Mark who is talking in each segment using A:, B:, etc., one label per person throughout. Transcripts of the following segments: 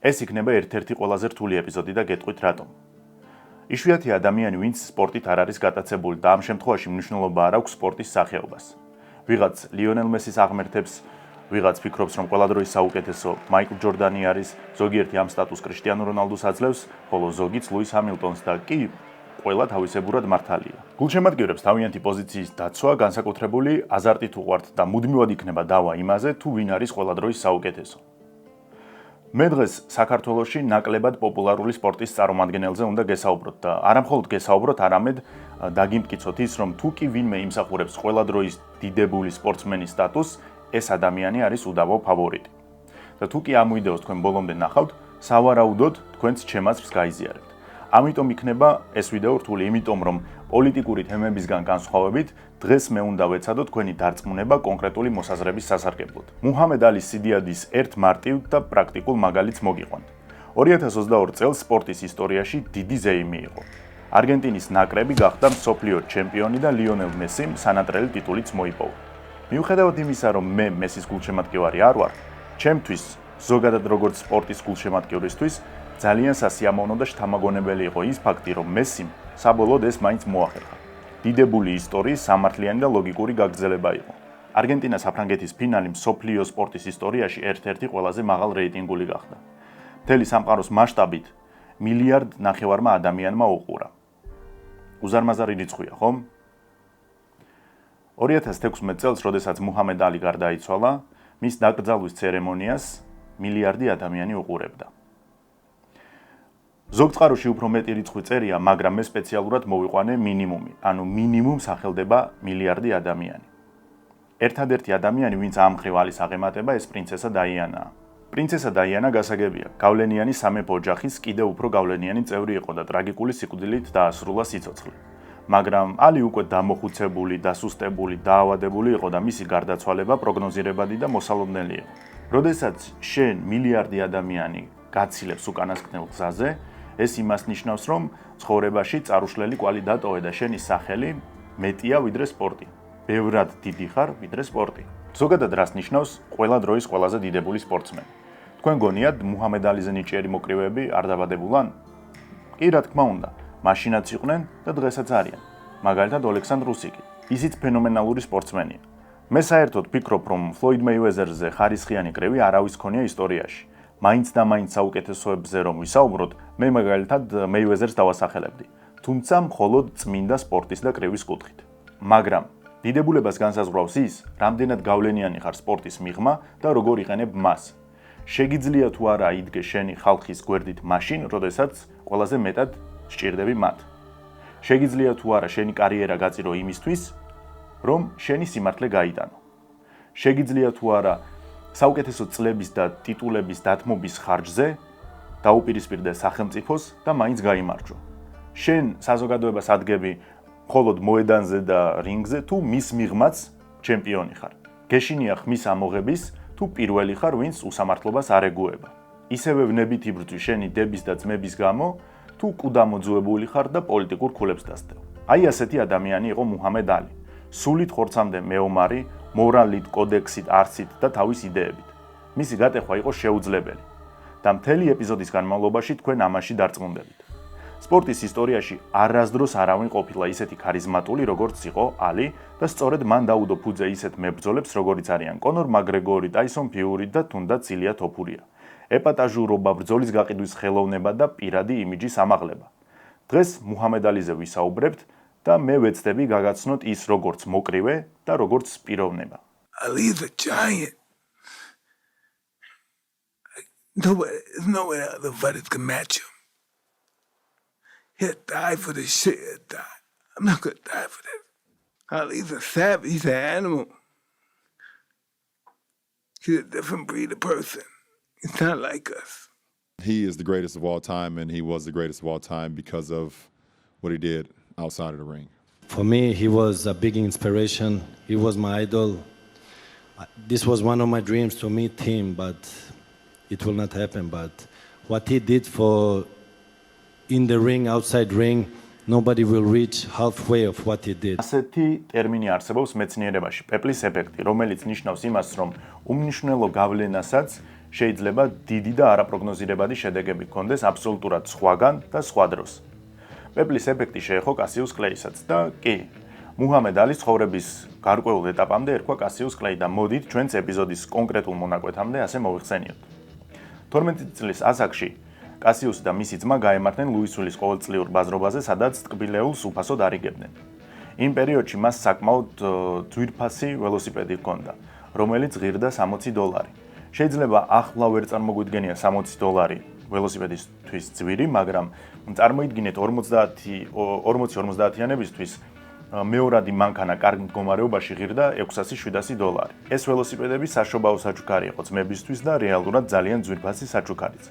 A: ეს იქნება ერთ-ერთი ყველაზე რთული ეპიზოდი და გეტყვით რატომ. იშვიათი ადამიანი, ვინც სპორტით არ არის გატაცებული და ამ შემთხვევაში მნიშვნელობა არ აქვს სპორტის სახეობას. ვიღაც ლიონელ მესის აღმერთებს, ვიღაც ფიქრობს, რომ ყველა დროის საუკეთესო მაიკლ ჯორდანი არის, ზოგიერთი ამ სტატუსს კრიშტიანო რონალდუს აძლევს, ხოლო ზოგიც ლუის ჰამილტონს და კი ყველა თავისებურად მართალია. გულშემატკივრებს თავიანთი პოზიციის დაცვა განსაკუთრებული აზარტით უყვართ და მუდმივად იქნება დავა იმაზე, თუ ვინ არის ყველა დროის საუკეთესო. მე დღეს საქართველოში ნაკლებად პოპულარული სპორტის წარმომადგენელზე უნდა გესაუბროთ და არა მხოლოდ გესაუბროთ, არამედ დაგიმტკიცოთ ის, რომ თუ კი ვინმე იმსახურებს ყველა დროის დიდებული სპორტსმენის სტატუსს, ეს ადამიანი არის უდავო ფავორიტი. და თუ კი ამ ვიდეოს თქვენ ბოლომდე ნახავთ, სავარაუდოდ თქვენც ჩემაცს გაიზიარებთ. ამიტომ იქნება ეს ვიდეო რთული, იმიტომ რომ პოლიტიკური თემებისგან განსხვავებით, დღეს მე უნდა ვეცადო თქვენი დარწმუნება კონკრეტული მოსაზრების სასარგებლოდ. მუჰამედ ალის სიდიადის ერთ მარტივ და პრაქტიკულ მაგალითს მოგიყვანთ. 2022 წელს სპორტის ისტორიაში დიდი ზეიმი იყო. არგენტინის ნაკრები გახდა მსოფლიო ჩემპიონი და ლიონელ მესიმ სანატრელი ტიტულიც მოიპოვა. მიუხედავად იმისა, რომ მე მესის გულშემატკივარი არ ვარ, ჩემთვის, ზოგადად როგორც სპორტის გულშემატკივრისთვის, ძალიან სასიამოვნო და შთამაგონებელი იყო ის ფაქტი, რომ მესიმ საბოლოოდ ეს მაინც მოახერხა. დიდებული ისტორიის სამართლიანი და ლოგიკური გაგრძელება იყო. არგენტინა-საფრანგეთის ფინალი მსოფლიო სპორტის ისტორიაში ერთ-ერთი ყველაზე მაღალ რეიტინგული გახდა. მთელი სამყაროს მასშტაბით 1,5 მილიარდ ადამიანმა უყურა. უზარმაზარი რიცხვია, ხომ? 2016 წელს, როდესაც მუჰამედ ალი გარდაიცვალა, მის დაკრძალვის ცერემონიას 1 მილიარდი ადამიანი უყურებდა. ზოგ წყაროში უფრო მეტი რიცხვი წერია, მაგრამ მე სპეციალურად მოვიყვანე მინიმუმი, ანუ მინიმუმ სახელდება 1 მილიარდი ადამიანი. ერთადერთი ადამიანი, ვინც ამ მხრივ არის აღემატება, ეს პრინცესა დაიანაა. პრინცესა დაიანა გასაგებია, გავლენიანი სამეფო ოჯახის კიდევ უფრო გავლენიანი წევრი იყო და ტრაგიკული სიკვდილით დაასრულა სიცოცხლე. მაგრამ ალი უკვე დამოხუცებული, დასუსტებული, დაავადებული იყო და მისი გარდაცვალება პროგნოზირებადი და მოსალოდნელი იყო. როდესაც შენ 1 მილიარდი ადამიანი გაცილებს უკანასკნელ გზაზე, ეს იმას ნიშნავს, რომ ცხოვრებაში წარუშლელი კვალი დატოვე და შენი სახელი მეტია ვიდრე სპორტი. ბევრად დიდი ხარ ვიდრე სპორტი. ზოგადად რას ნიშნავს ყველა დროის ყველაზე დიდებული სპორტსმენი? თქვენ გონიათ მუჰამედ ალიზე ნიჭიერი მოკრივეები არ დაბადებულან? კი, რა თქმა უნდა, მაშინაც იყვნენ და დღესაც არიან. მაგალითად ოლექსანდრ უსიკი. ისიც ფენომენალური სპორტსმენია. მე საერთოდ ვფიქრობ, რომ ფლოიდ მეიუეზერზე ხარისხიანი კრივი არავის ქონია ისტორიაში. მაინც და მაინც საუკეთესოებზე რომ ვისაუბროთ, მე მაგალითად მეიუეზერს დავასახელებდი, თუმცა მხოლოდ წმინდა სპორტის და კრივის კუთხით. მაგრამ დიდებულებას განსაზღვრავს ის, რამდენად გავლენიანი ხარ სპორტის მიღმა და როგორ იყენებ მას. შეგიძლია თუ არა იდგე შენი ხალხის გვერდით მაშინ, როდესაც ყველაზე მეტად სჭირდები მათ. შეგიძლია თუ არა შენი კარიერა გაწირო იმისთვის, რომ შენი სიმართლე გაიტანო. შეგიძლია თუ არა საუკეთესო წლების და ტიტულების დათმობის ხარჯზე დაუპირისპირდე სახელმწიფოს და მაინც გაიმარჯვო. შენ საზოგადოებას ადგები მხოლოდ მოედანზე და რინგზე თუ მის მიღმაც ჩემპიონი ხარ. გეშინია ხმის ამოღების თუ პირველი ხარ, ვინც უსამართლობას არ ეგუება. ისევე ვნებით იბრძვი შენი დების და ძმების გამო, თუ კუდამოძუებული ხარ და პოლიტიკურ ქულებს დასდევ. აი ასეთი ადამიანი იყო მუჰამედ ალი. სულით ხორცამდე მეომარი, მორალით, კოდექსით, არსით და თავის იდეებით. მისი გატეხვა იყო შეუძლებელი. და მთელი ეპიზოდის განმავლობაში თქვენ ამაში დარწმუნდებით. სპორტის ისტორიაში არასდროს არავინ ყოფილა ისეთი ქარიზმატული, როგორც იყო ალი და სწორედ მან დაუდო ფუძე ისეთ მებრძოლებს, როგორიც არიან კონორ მაკგრეგორი, ტაისონ ფიური და თუნდაც ილია თოფურია. ეპატაჟურობა, ბრძოლის გაყიდვის ხელოვნება და პირადი იმიჯის ამაღლება. დღეს მუჰამედ ალიზე ვისაუბრებთ და მე ვეცდები გაგაცნოთ ის როგორც მოკრივე და როგორც პიროვნება.
B: Ali's a giant. There's nowhere other fighters can match him. He'll die for this shit. He'll die. I'm not gonna die for this. Ali's a savage. He's an animal. He's a different breed of person. He's not like us.
C: He is the greatest of all time, and he was the greatest of all time because of what he did outside of the ring.
D: For me, he was a big inspiration. He was my idol. This was one of my dreams to meet him, but it will not happen. But what he did for in the ring, outside ring, nobody will reach halfway of what he did.
A: ასეთი ტერმინი არსებობს მეცნიერებაში, პეპლის ეფექტი, რომელიც ნიშნავს იმას, რომ უმნიშვნელო გავლენასაც შეიძლება დიდი და არაპროგნოზირებადი შედეგები ჰქონდეს აბსოლუტურად სხვაგან და სხვა დროს. პეპლის ეფექტი შეეხო კასიუს კლეისაც და კი, მუჰამედ ალის ცხოვრების გარკვეულ ეტაპამდე ერქვა კასიუს კლეი და მოდით ჩვენს ეპიზოდის კონკრეტულ მონაკვეთამდე ასე მოვიხსენიოთ. 12 წლის ასაკში კასიუსი და მისი ძმა გაემართნენ ლუისვილის ყოველწლიურ ბაზრობაზე, სადაც ტკბილეულს უფასოდ არიგებდნენ. იმ პერიოდში მას საკმაოდ ძვირფასი ველოსიპედი ჰქონდა, რომელიც ღირდა $60. შეიძლება ახლა ვერ წარმოგვიდგენია $60 ველოსიპედისთვის ძვირი, მაგრამ წარმოიდგინეთ 40-50-იანებისთვის მეორადი მანქანა კარგ მდგომარეობაში ღირდა $600-700. ეს ველოსიპედები საშობაო საჩუქარი იყო ძმებისთვის და რეალურად ძალიან ძვირფასი საჩუქარიც.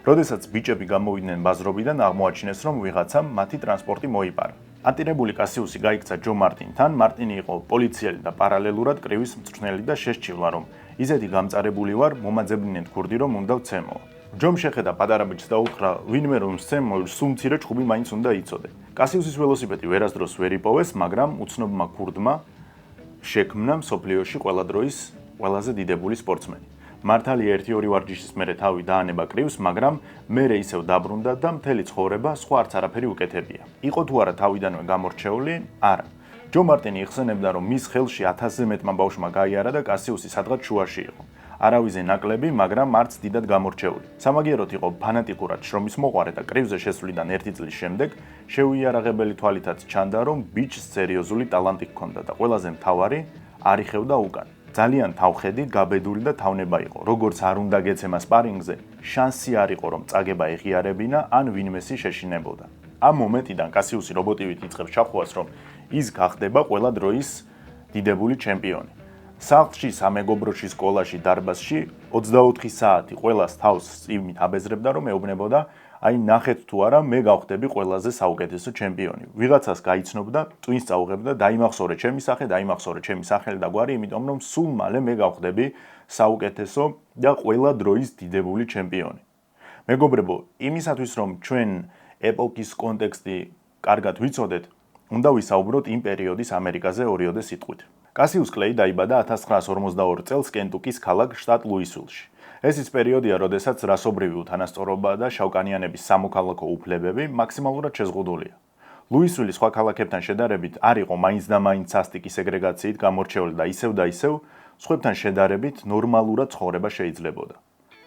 A: როდესაც ბიჭები გამოვიდნენ ბაზრობიდან, აღმოაჩინეს, რომ ვიღაცამ მათი ტრანსპორტი მოიპარა. ატირებული კასიუსი გაიქცა ჯო მარტინთან. მარტინი იყო პოლიციელი და პარალელურად კრივის მწვრთნელი და შესჩივლა, რომ ისეთი გამწარებული ვარ, მომაძებნინეთ ქურდი, რომ უნდა ვცემო. ჯომ შეხედა პატარა ბიჭს და უთხრა, ვინმე რომ სცემო, სულ მცირე ჩხუბი მაინც უნდა იცოდე. კასიუსის ველოსიპედი ვერასდროს ვერ იპოვეს, მაგრამ უცნობმა ქურდმა შექმნა მსოფლიოში ყველა დროის ყველაზე დიდებული სპორტსმენი. მართალია 1-2 ვარჯიშის მერე თავი დაანება კრივს, მაგრამ მერე ისევ დაბრუნდა და მთელი ცხოვრება სხვა არც არაფერი უკეთებია. იყო თუ არა თავიდანვე გამორჩეული? არა. ჯო მარტინი იხსენებდა, რომ მის ხელში 1000-ზე მეტმა ბავშვმა გაიარა და კასიუსი სადღაც შუაში იყო. არავიზე ნაკლები, მაგრამ არც დიდად გამორჩეული. სამაგიეროდ იყო ფანატიკურად შრომის მოყვარე და კრივზე შესვლიდან 1 წლის შემდეგ შეუიარაღებელი თვალითაც ჩანდა, რომ ბიჭს სერიოზული ტალანტი ჰქონდა და ყველაზე მთავარი, არ იხევდა უკან. ძალიან თავხედი, გაბედული და თავნება იყო. როგორც არ უნდა გეცემა სპარინგზე, შანსი არ იყო, რომ წაგება ეღიარებინა ან ვინმესი შეშინებოდა. ამ მომენტიდან კასიუსი რობოტივით იწყებს ჩახუას, რომ ის გახდება ყველა დროის დიდებული ჩემპიონი. სახლში, სამეგობროში, სკოლაში, დარბაზში 24 საათი ყველას თავს იმით აბეზრებდა, რომ ეუბნებოდა, აი ნახეთ თუ არა, მე გავხდები ყველაზე საუკეთესო ჩემპიონი. ვიღაცას გაიცნობდა, ტვინს წაუღებდა, დაიმახსოვრე ჩემი სახე, დაიმახსოვრე ჩემი სახელი და გვარი, იმიტომ რომ სულ მალე მე გავხდები საუკეთესო და ყველა დროის დიდებული ჩემპიონი. მეგობრებო, იმისათვის რომ ჩვენ ეპოქის კონტექსტი კარგად ვიცოდეთ, უნდა ვისაუბროთ იმ პერიოდის ამერიკაზე ორიოდე სიტყვით. კასიუს კლეი დაიბადა 1942 წელს კენტუკის ქალაქ შტატ ლუისვილში. ეს ის პერიოდია, როდესაც რასობრივი უთანასწორობა და შავკანიანების სამოქალაქო უფლებები მაქსიმალურად შეზღუდულია. ლუისვილი სხვა ქალაქებთან შედარებით არ იყო მაინც და მაინც სასტიკი სეგრეგაციით გამორჩეული და ისევ სხვებთან შედარებით ნორმალურად ცხოვრება შეიძლებოდა.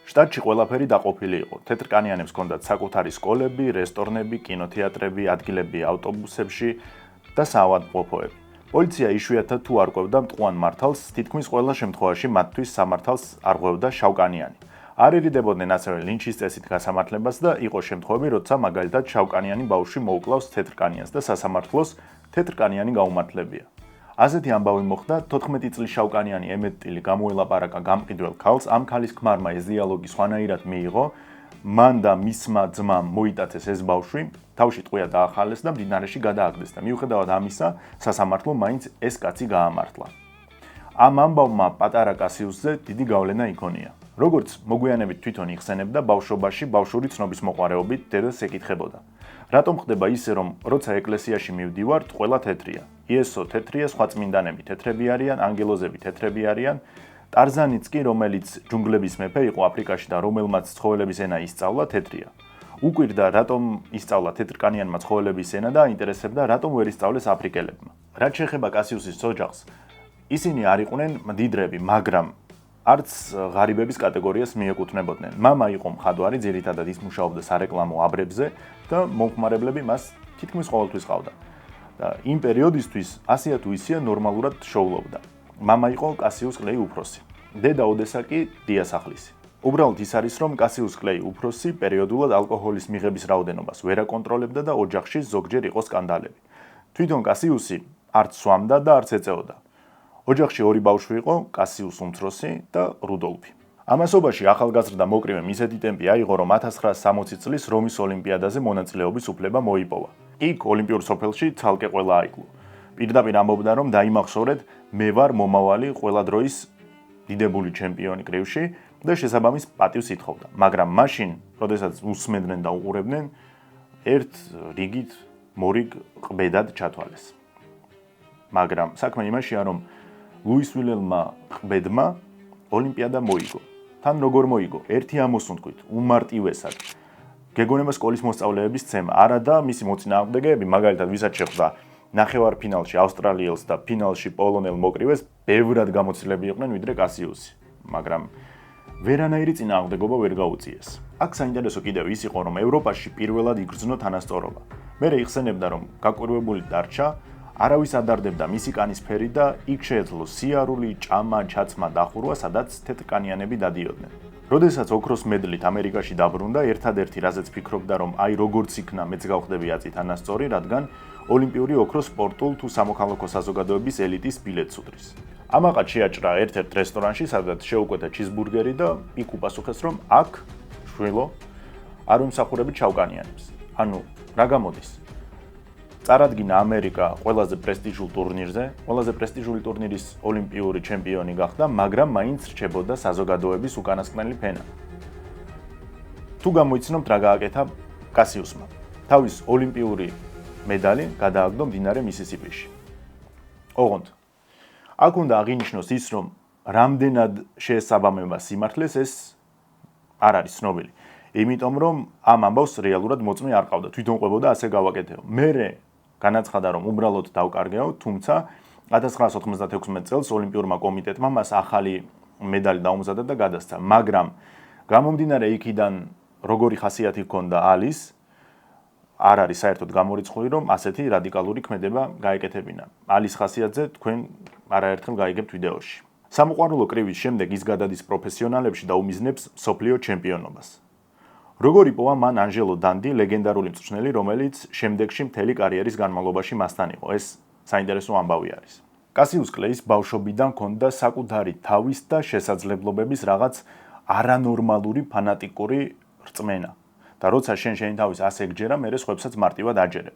A: შტატში ყველაფერი დაყოფილი იყო. თეთრკანიანებს ჰქონდათ საკუთარი სკოლები, რესტორნები, კინოთეატრები, ადგილები ავტობუსებში და საავადმყოფოები. პოლიცია იშვიათად თუ არ ყვევდა მტყუან მართალს, თითქმის ყველა შემთხვევაში მათთვის სამართალს არ ყვევდა შავკანიანი. არ ერიდებოდნენ ასევე ლინჩის წესით გასამართლებას და იყო შემთხვევები, როცა მაგალითად შავკანიანი ბავშვი მოუკლავს თეთრკანიანს და სასამართლოს თეთრკანიანი გაუმართლებია. ასეთი ამბავი მოხდა, 14 წლის შავკანიანი ემეტტილი გამოელაპარაკა გამყიდველ ქალს, ამ ქალის ქმარმა ეს დიალოგი სხვანაირად მიიღო, მან და მისმა ძმამ მოიტაცეს ეს ბავშვი, თავში ტყვია დაახალეს და მდინარეში გადააგდეს და მიუხედავად ამისა, სასამართლომ მაინც ეს კაცი გაამართლა. ამ ამბავმა პატარა კასიუსზე დიდი გავლენა იქონია. როგორც მოგვიანებით თვითონ იხსენებდა, ბავშვობაში ბავშვური ცნობის მოყვარეობით დედას ეკითხებოდა. რატომ ხდება ისე, რომ როცა ეკლესიაში მივდივართ, ყველა თეთრია. იესო თეთრია, სხვა წმინდანები თეთრები არიან, ანგელოზები თეთრები არიან. ტარზანიც კი, რომელიც ჯუნგლების მეფე იყო აფრიკაში და რომელმაც ცხოველების ენა ისწავლა, თეთრია. უკვირდა, რატომ ისწავლა თეთრკანიანმა ცხოველების ენა და აინტერესებდა, რატომ ვერ ისწავლეს აფრიკელებმა. რაც შეეხება კასიუსის ოჯახს, ისინი არ იყვნენ მდიდრები, მაგრამ არც ღარიბების კატეგორიას მიეკუთვნებოდნენ. მამა იყო მხატვარი, ძირითადად ის მუშაობდა სარეკლამო აბრებზე და მომხმარებლები მას თითქმის ყოველთვის ყავდა. და იმ პერიოდისთვის ასია თუ ისია ნორმალურად შოულობდა. მამა იყო კასიუს კლეი უფროსი. დედა ოდესა კი დიასახლისი. უბრალოდ ის არის, რომ კასიუს კლეი უფროსი პერიოდულად ალკოჰოლის მიღების რაოდენობას ვერ აკონტროლებდა და ოჯახში ზოგჯერ იყო სკანდალები. თვითონ კასიუსი არც სვამდა და არც ეწეოდა. ოჯახში ორი ბავშვი იყო, კასიუს უმცროსი და რუდოლფი. ამასობაში ახალგაზრდა მოკრივემ ისეთი ტემპი აიღო, რომ 1960 წლის რომის ოლიმპიადაზე მონაწილეობის უფლება მოიპოვა. იქ ოლიმპიურ სოფელში ცალკე ყველა აიკლო. პირდაპირ ამბობდა, რომ დაიმახსოვრეთ, მე ვარ მომავალი ყველა დროის დიდებული ჩემპიონი კრივში და შესაბამის პატივს ითხოვდა. მაგრამ მაშინ, როდესაც უსმენდნენ და უყურებდნენ, ერთ რიგით მორიგ ყბედად ჩათვალეს. მაგრამ საქმე იმაშია, რომ ლუისვილელმა ყბედმა ოლიმპიადა მოიგო. თან როგორ მოიგო? ერთი ამოსუნთქვით, უმარტივესად. გეგონება სკოლის მოსწავლეების ცემა. არა და მისი მოწინააღმდეგეები, მაგალითად, ვისაც შეხვდა ნახევარფინალში ავსტრალიელს და ფინალში პოლონელ მოკრივეს, ბევრად გამოცდილები იყვნენ ვიდრე კასიუსი. მაგრამ ვერანაირი წინააღმდეგობა ვერ გაუწიეს. აქ საინტერესო კიდევ ის იყო, რომ ევროპაში პირველად იგრძნო თანასწორობა. მერე იხსენებდა, რომ გაკვირვებული დარჩა, არავის ადარდებდა მისი კანის ფერი და იქ შეეძლო სიარული, ჭამა, ჩაცმა, დახურვა, სადაც თეთრკანიანები დადიოდნენ. როდესაც ოქროს მედლით ამერიკაში დაბრუნდა, ერთადერთი რაზეც ფიქრობდა, რომ აი როგორც იქნა, მეც გავხდები აწი თანასწორი, რადგან ოლიმპიური ოქრო სპორტულ თუ სამოქალაქო საზოგადოების ელიტის ბილეთს უდრის. ამაყად შეაჭრა ერთ-ერთ რესტორანში, სადაც შეუკვეთა ჩიზბურგერი და იქ უპასუხეს, რომ აქ შვილო არ უმსახურებით შავკანიანებს. ანუ რა გამოდის? წარადგინა ამერიკა ყველაზე პრესტიჟულ ტურნირზე, ყველაზე პრესტიჟული ტურნირის ოლიმპიური ჩემპიონი გახდა, მაგრამ მაინც რჩებოდა საზოგადოების უკანასკნელი ფენა. თუ გამოიცნობთ რა გააკეთა კასიუსმა. თავის ოლიმპიური მედალი გადააგდო მდინარე მისისიპიში. ოღონდ აქ უნდა აღინიშნოს ის, რომ რამდენად შეესაბამება სიმართლეს, ეს არ არის ცნობილი. იმიტომ რომ ამ ამბავს რეალურად მოწმე არ ყავდა, თვითონ ყვებოდა ასე გავაკეთეო. მერე განაცხადა, რომ უბრალოდ დავკარგეო, თუმცა 1996 წელს ოლიმპიურმა კომიტეტმა მას ახალი მედალი დაუმზადა და გადასცა. მაგრამ გამომდინარე იქიდან, როგორი ხასიათი ჰქონდა ალის, არ არის საერთოდ გამორიცხული, რომ ასეთი რადიკალური ქმედება გაეკეთებინა. ალის ხასიათზე თქვენ არაერთხელ გაიგებთ ვიდეოში. სამოყვარულო კრივის შემდეგ ის გადადის პროფესიონალებში და უმიზნებს მსოფლიო ჩემპიონობას. როგორ იპოვა მან ანჟელო დანდი, ლეგენდარული მწვრთნელი, რომელიც შემდეგში მთელი კარიერის განმავლობაში მასთან იყო. ეს საინტერესო ამბავი არის. კასიუს კლეის ბავშვობიდან ჰქონდა საკუთარი თავის და შესაძლებლობების რაღაც არანორმალური ფანატიკური რწმენა. და როცა შენი თავის ასე გჯერა, მერე სხვებსაც მარტივად აჯერებ.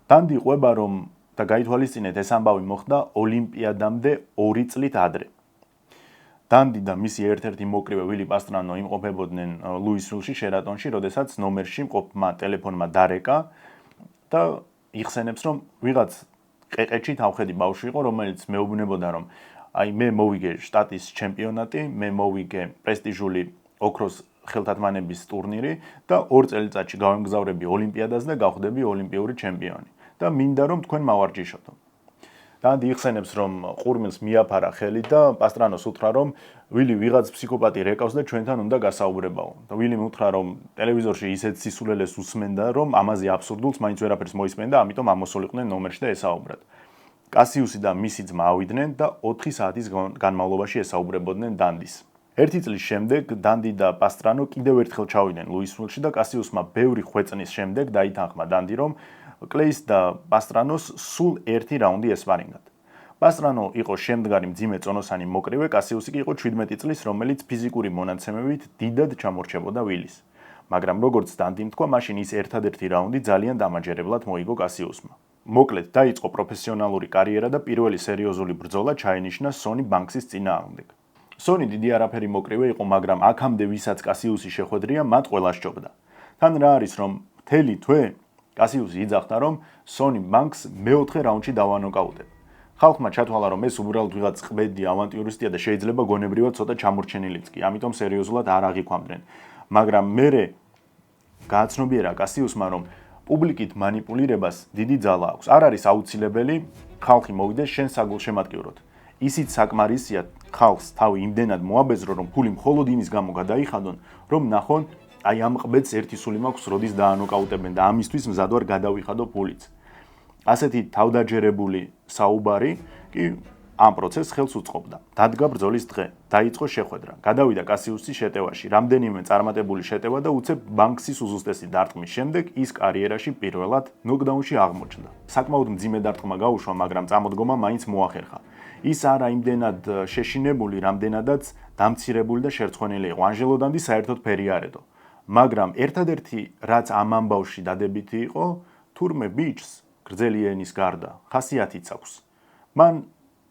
A: დანდი ყვება, რომ და გაითვალისწინეთ, ეს ამბავი მოხდა ოლიმპიადამდე 2 წლით ადრე. დანდი და მისი ერთ-ერთი მოკრივე ვილი პასტრანო იმყოფებოდნენ ლუისვილში, შერატონში, როდესაც ნომერში მყოფმა ტელეფონმა დარეკა და იხსენებს, რომ ვიღაც ყეყეთში თავხედი ბავშვი იყო, რომელიც მეუბნებოდა, რომ აი მე მოვიგე შტატის ჩემპიონატი, მე მოვიგე პრესტიჟული ოქროს ხელთათმანების ტურნირი და 2 წელიწადში გავემგზავრები ოლიმპიადას და გავხდები ოლიმპიური ჩემპიონი და მინდა რომ თქვენ მავარჯიშოთ. დანდი იხსენებს, რომ ყურმილს მიაფარა ხელი და პასტრანოს უთხრა, რომ ვილი ვიღაც ფსიქოპატი რეკავს და ჩვენთან უნდა გასაუბრებაო. და ვილი უთხრა, რომ ტელევიზორში ისეთ სისულელეს усმენდა, რომ ამაზე აბსურდულს მაინც ვერაფერს მოისმენდა, ამიტომ ამოსულიყვნენ ნომერში და ესაუბრათ. კასიუსი და მისი ძმა ავიდნენ და 4 საათის განმავლობაში ესაუბრებოდნენ დანდის. 1 წლის შემდეგ დანდი და პასტრანო კიდევ ერთხელ ჩავიდნენ ლუისვილში და კასიუსმა ბევრი ხვეწნის შემდეგ დაითანხმა დანდი, რომ კლეის და პასტრანოს სულ 1 რაუნდი ესპარინგად. პასტრანო იყო შემდგარი მძიმე წონოსანი მოკრივე, კასიუსი კი იყო 17 წლის, რომელიც ფიზიკური მონაცემებით დიდად ჩამორჩებოდა ვილის. მაგრამ როგორც დანდი თქვა, მაშინ ის ერთადერთი რაუნდი ძალიან დამაჯერებლად მოიგო კასიუსმა. მოკლედ დაიწყო პროფესიონალური კარიერა და პირველი სერიოზული ბრძოლა ჩაენიშნა სონი ბანქსის წინააღმდეგ. სონი დიდი არაფერი მოკრივე იყო, მაგრამ აქამდე ვისაც კასიუსი შეხვედრია, მათ ყველა სჯობდა. თან რა არის, რომ მთელი თვე კასიუსი იძახდა, რომ სონი ბანკს მეოთხე რაუნდში დავანოკაუტებ. ხალხმა ჩათვალა, რომ ეს უბრალოდ ვიღაც ყბედი ავანტიურისტია და შეიძლება გონებრივად ცოტა ჩამორჩენილიც კი, ამიტომ სერიოზულად არ აღიქვამდნენ. მაგრამ მერე გააცნობიერა კასიუსმა, რომ პუბლიკით მანიპულირებას დიდი ძალა აქვს. არ არის აუცილებელი ხალხი მოვიდეს შენ საგულშემატკივროდ. ისიც საკმარისია ხალხს თავი იმდენად მოაბეზრო, რომ ფული მხოლოდ იმის გამო გადაიხადონ, რომ ნახონ, აი ამ ყბედს ერთი სული მაქვს, როდის დაანოკაუტებენ და ამისთვის მზად ვარ გადავიხადო ფულიც. ასეთი თავდაჯერებული საუბარი კი ამ პროცესს ხელს უწყობდა. დადგა ბრძოლის დღე, დაიწყო შეხვედრა. გადავიდა კასიუსის შეტევაში, რამდენიმე წარმატებული შეტევა და უცებ ბანქსის უზუსტესი დარტყმის შემდეგ ის კარიერაში პირველად ნოკდაუნში აღმოჩნდა. საკმაოდ მძიმე დარტყმა გაუშვა, მაგრამ წამოდგომა მაინც მოახერხა. ის არა იმდენად შეშინებული, რამდენადაც დამცირებული და შერცხვენილი იყო. ანჟელო დანდი საერთოდ ფერი არ ედო. მაგრამ ერთადერთი რაც ამ ამბავში დადებითი იყო, თურმე ბიჭს გრძელი ენის გარდა ხასიათიც აქვს. მან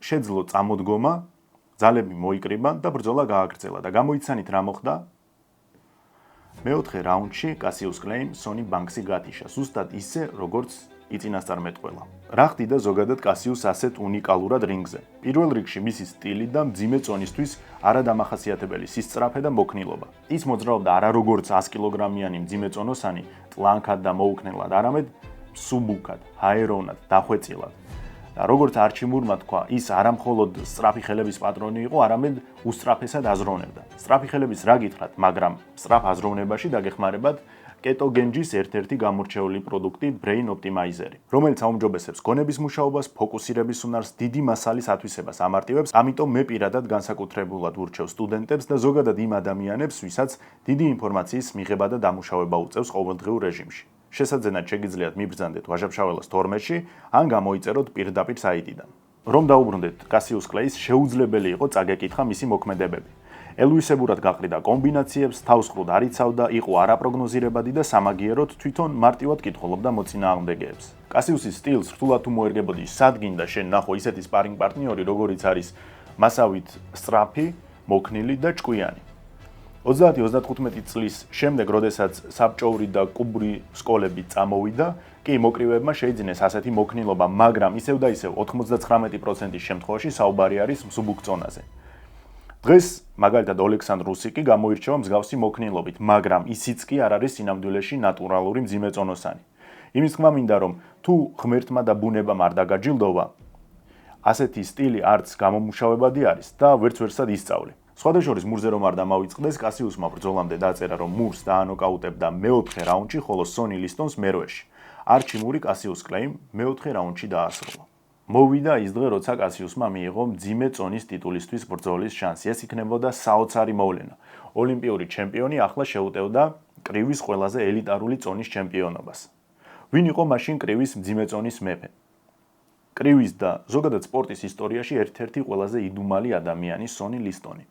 A: შეძლო წამოდგომა, ძალები მოიკრიბა და ბრძოლა გააგრძელა და გამოიცანით რა მოხდა? მეოთხე რაუნდში კასიუს კლეიმ სონი ბანქსი გათიშა, ზუსტად ისე, როგორც იწინასწარმეტყველა. რა ხდიდა ზოგადად კასიუსს ასეთ უნიკალურად რინგზე? პირველ რიგში მისი სტილი და მძიმე წონისთვის არადამახასიათებელი სისწრაფე და მოქნილობა. ის მოძრაობდა არა როგორც 100 კილოგრამიანი მძიმე წონოსანი, ტლანქად და მოუქნელად, არამედ სუბუქად, აეროვნად, დახვეწილად. და როგორც არჩი მურმა თქვა, ის არა მხოლოდ სწრაფი ხელების პატრონი იყო, არამედ უსწრაფესად აზროვნებდა. სწრაფი ხელების რა გითხრათ, მაგრამ სწრაფ აზროვნებაში დაგეხმარებათ კეტოგენჯის ერთ-ერთი გამორჩეული პროდუქტი Brain Optimizer-ი, რომელიც აუმჯობესებს გონების მუშაობას, ფოკუსირების უნარს, დიდი მასალის ათვისებას ამარტივებს, ამიტომ მე პირადად განსაკუთრებულად ურჩევ სტუდენტებს და ზოგადად იმ ადამიანებს, ვისაც დიდი ინფორმაციის მიღება და დამუშავება უწევს ყოველდღიურ რეჟიმში. შესაძენად შეგიძლიათ მიბრძანდეთ ვაჟა-ფშაველას 12-ში, ან გამოიწეროთ პირდაპირ საიტიდან. რომ დაუბრუნდეთ კასიუს კლეის, შეუძლებელი იყო წაგეკითხა მისი მოქმედებები. ელვისებურად გაყრიდა კომბინაციებს, თავს ხრუდ არ იცავდა, იყო არაპროგნოზირებადი და სამაგიეროდ თვითონ მარტივად კითხულობდა მოწინააღმდეგეებს. კასიუსის სტილს რთულად თუ მოერგებოდი, სად გინდა შენ ნახო ისეთი სპარინგ პარტნიორი, როგორიც არის მასავით სწრაფი, მოქნილი და ჭკვიანი. 30-35 წლის შემდეგ, როდესაც საბჭოური და კუბური სკოლები წამოვიდა, კი მოკრივეებმა შეიძინეს ასეთი მოქნილობა, მაგრამ ისევ და ისევ 99%-ის შემთხვევაში საუბარი არის მსუბუქ წონაზე. დღეს მაგალითად ოლექსანდრ უსიკი გამოირჩევა მსგავსი მოქნილობით, მაგრამ ისიც კი არ არის სინამდვილეში ნატურალური მძიმე წონოსანი. იმის თქმა მინდა, რომ თუ ღმერთმა და ბუნებამ არ დაგაჯილდოვა, ასეთი სტილი არც გამომუშავებადი არის და ვერც-ვერცად ისწავლე. სხვადასხვა მურზე რომ არ დამავიწყდეს, კასიუსმა ბრძოლამდე დაწერა, რომ მურს დაანოკაუტებდა მეოთხე რაუნდში, ხოლო სონი ლისტონს მერვეში. არჩი მური კასიუს კლეიმ მეოთხე რაუნდში დაასრულა. მოვიდა ის დღე, როცა კასიუსმა მიიღო მძიმე წონის ტიტულისთვის ბრძოლის შანსი. ეს იქნებოდა საოცარი მოვლენა. ოლიმპიური ჩემპიონი ახლა შეუტევდა კრივის ყველაზე ელიტარული წონის ჩემპიონობას. ვინ იყო მაშინ კრივის მძიმე წონის მეფე? კრივის და ზოგადად სპორტის ისტორიაში ერთ-ერთი ყველაზე იდუმალი ადამიანი სონი ლისტონი.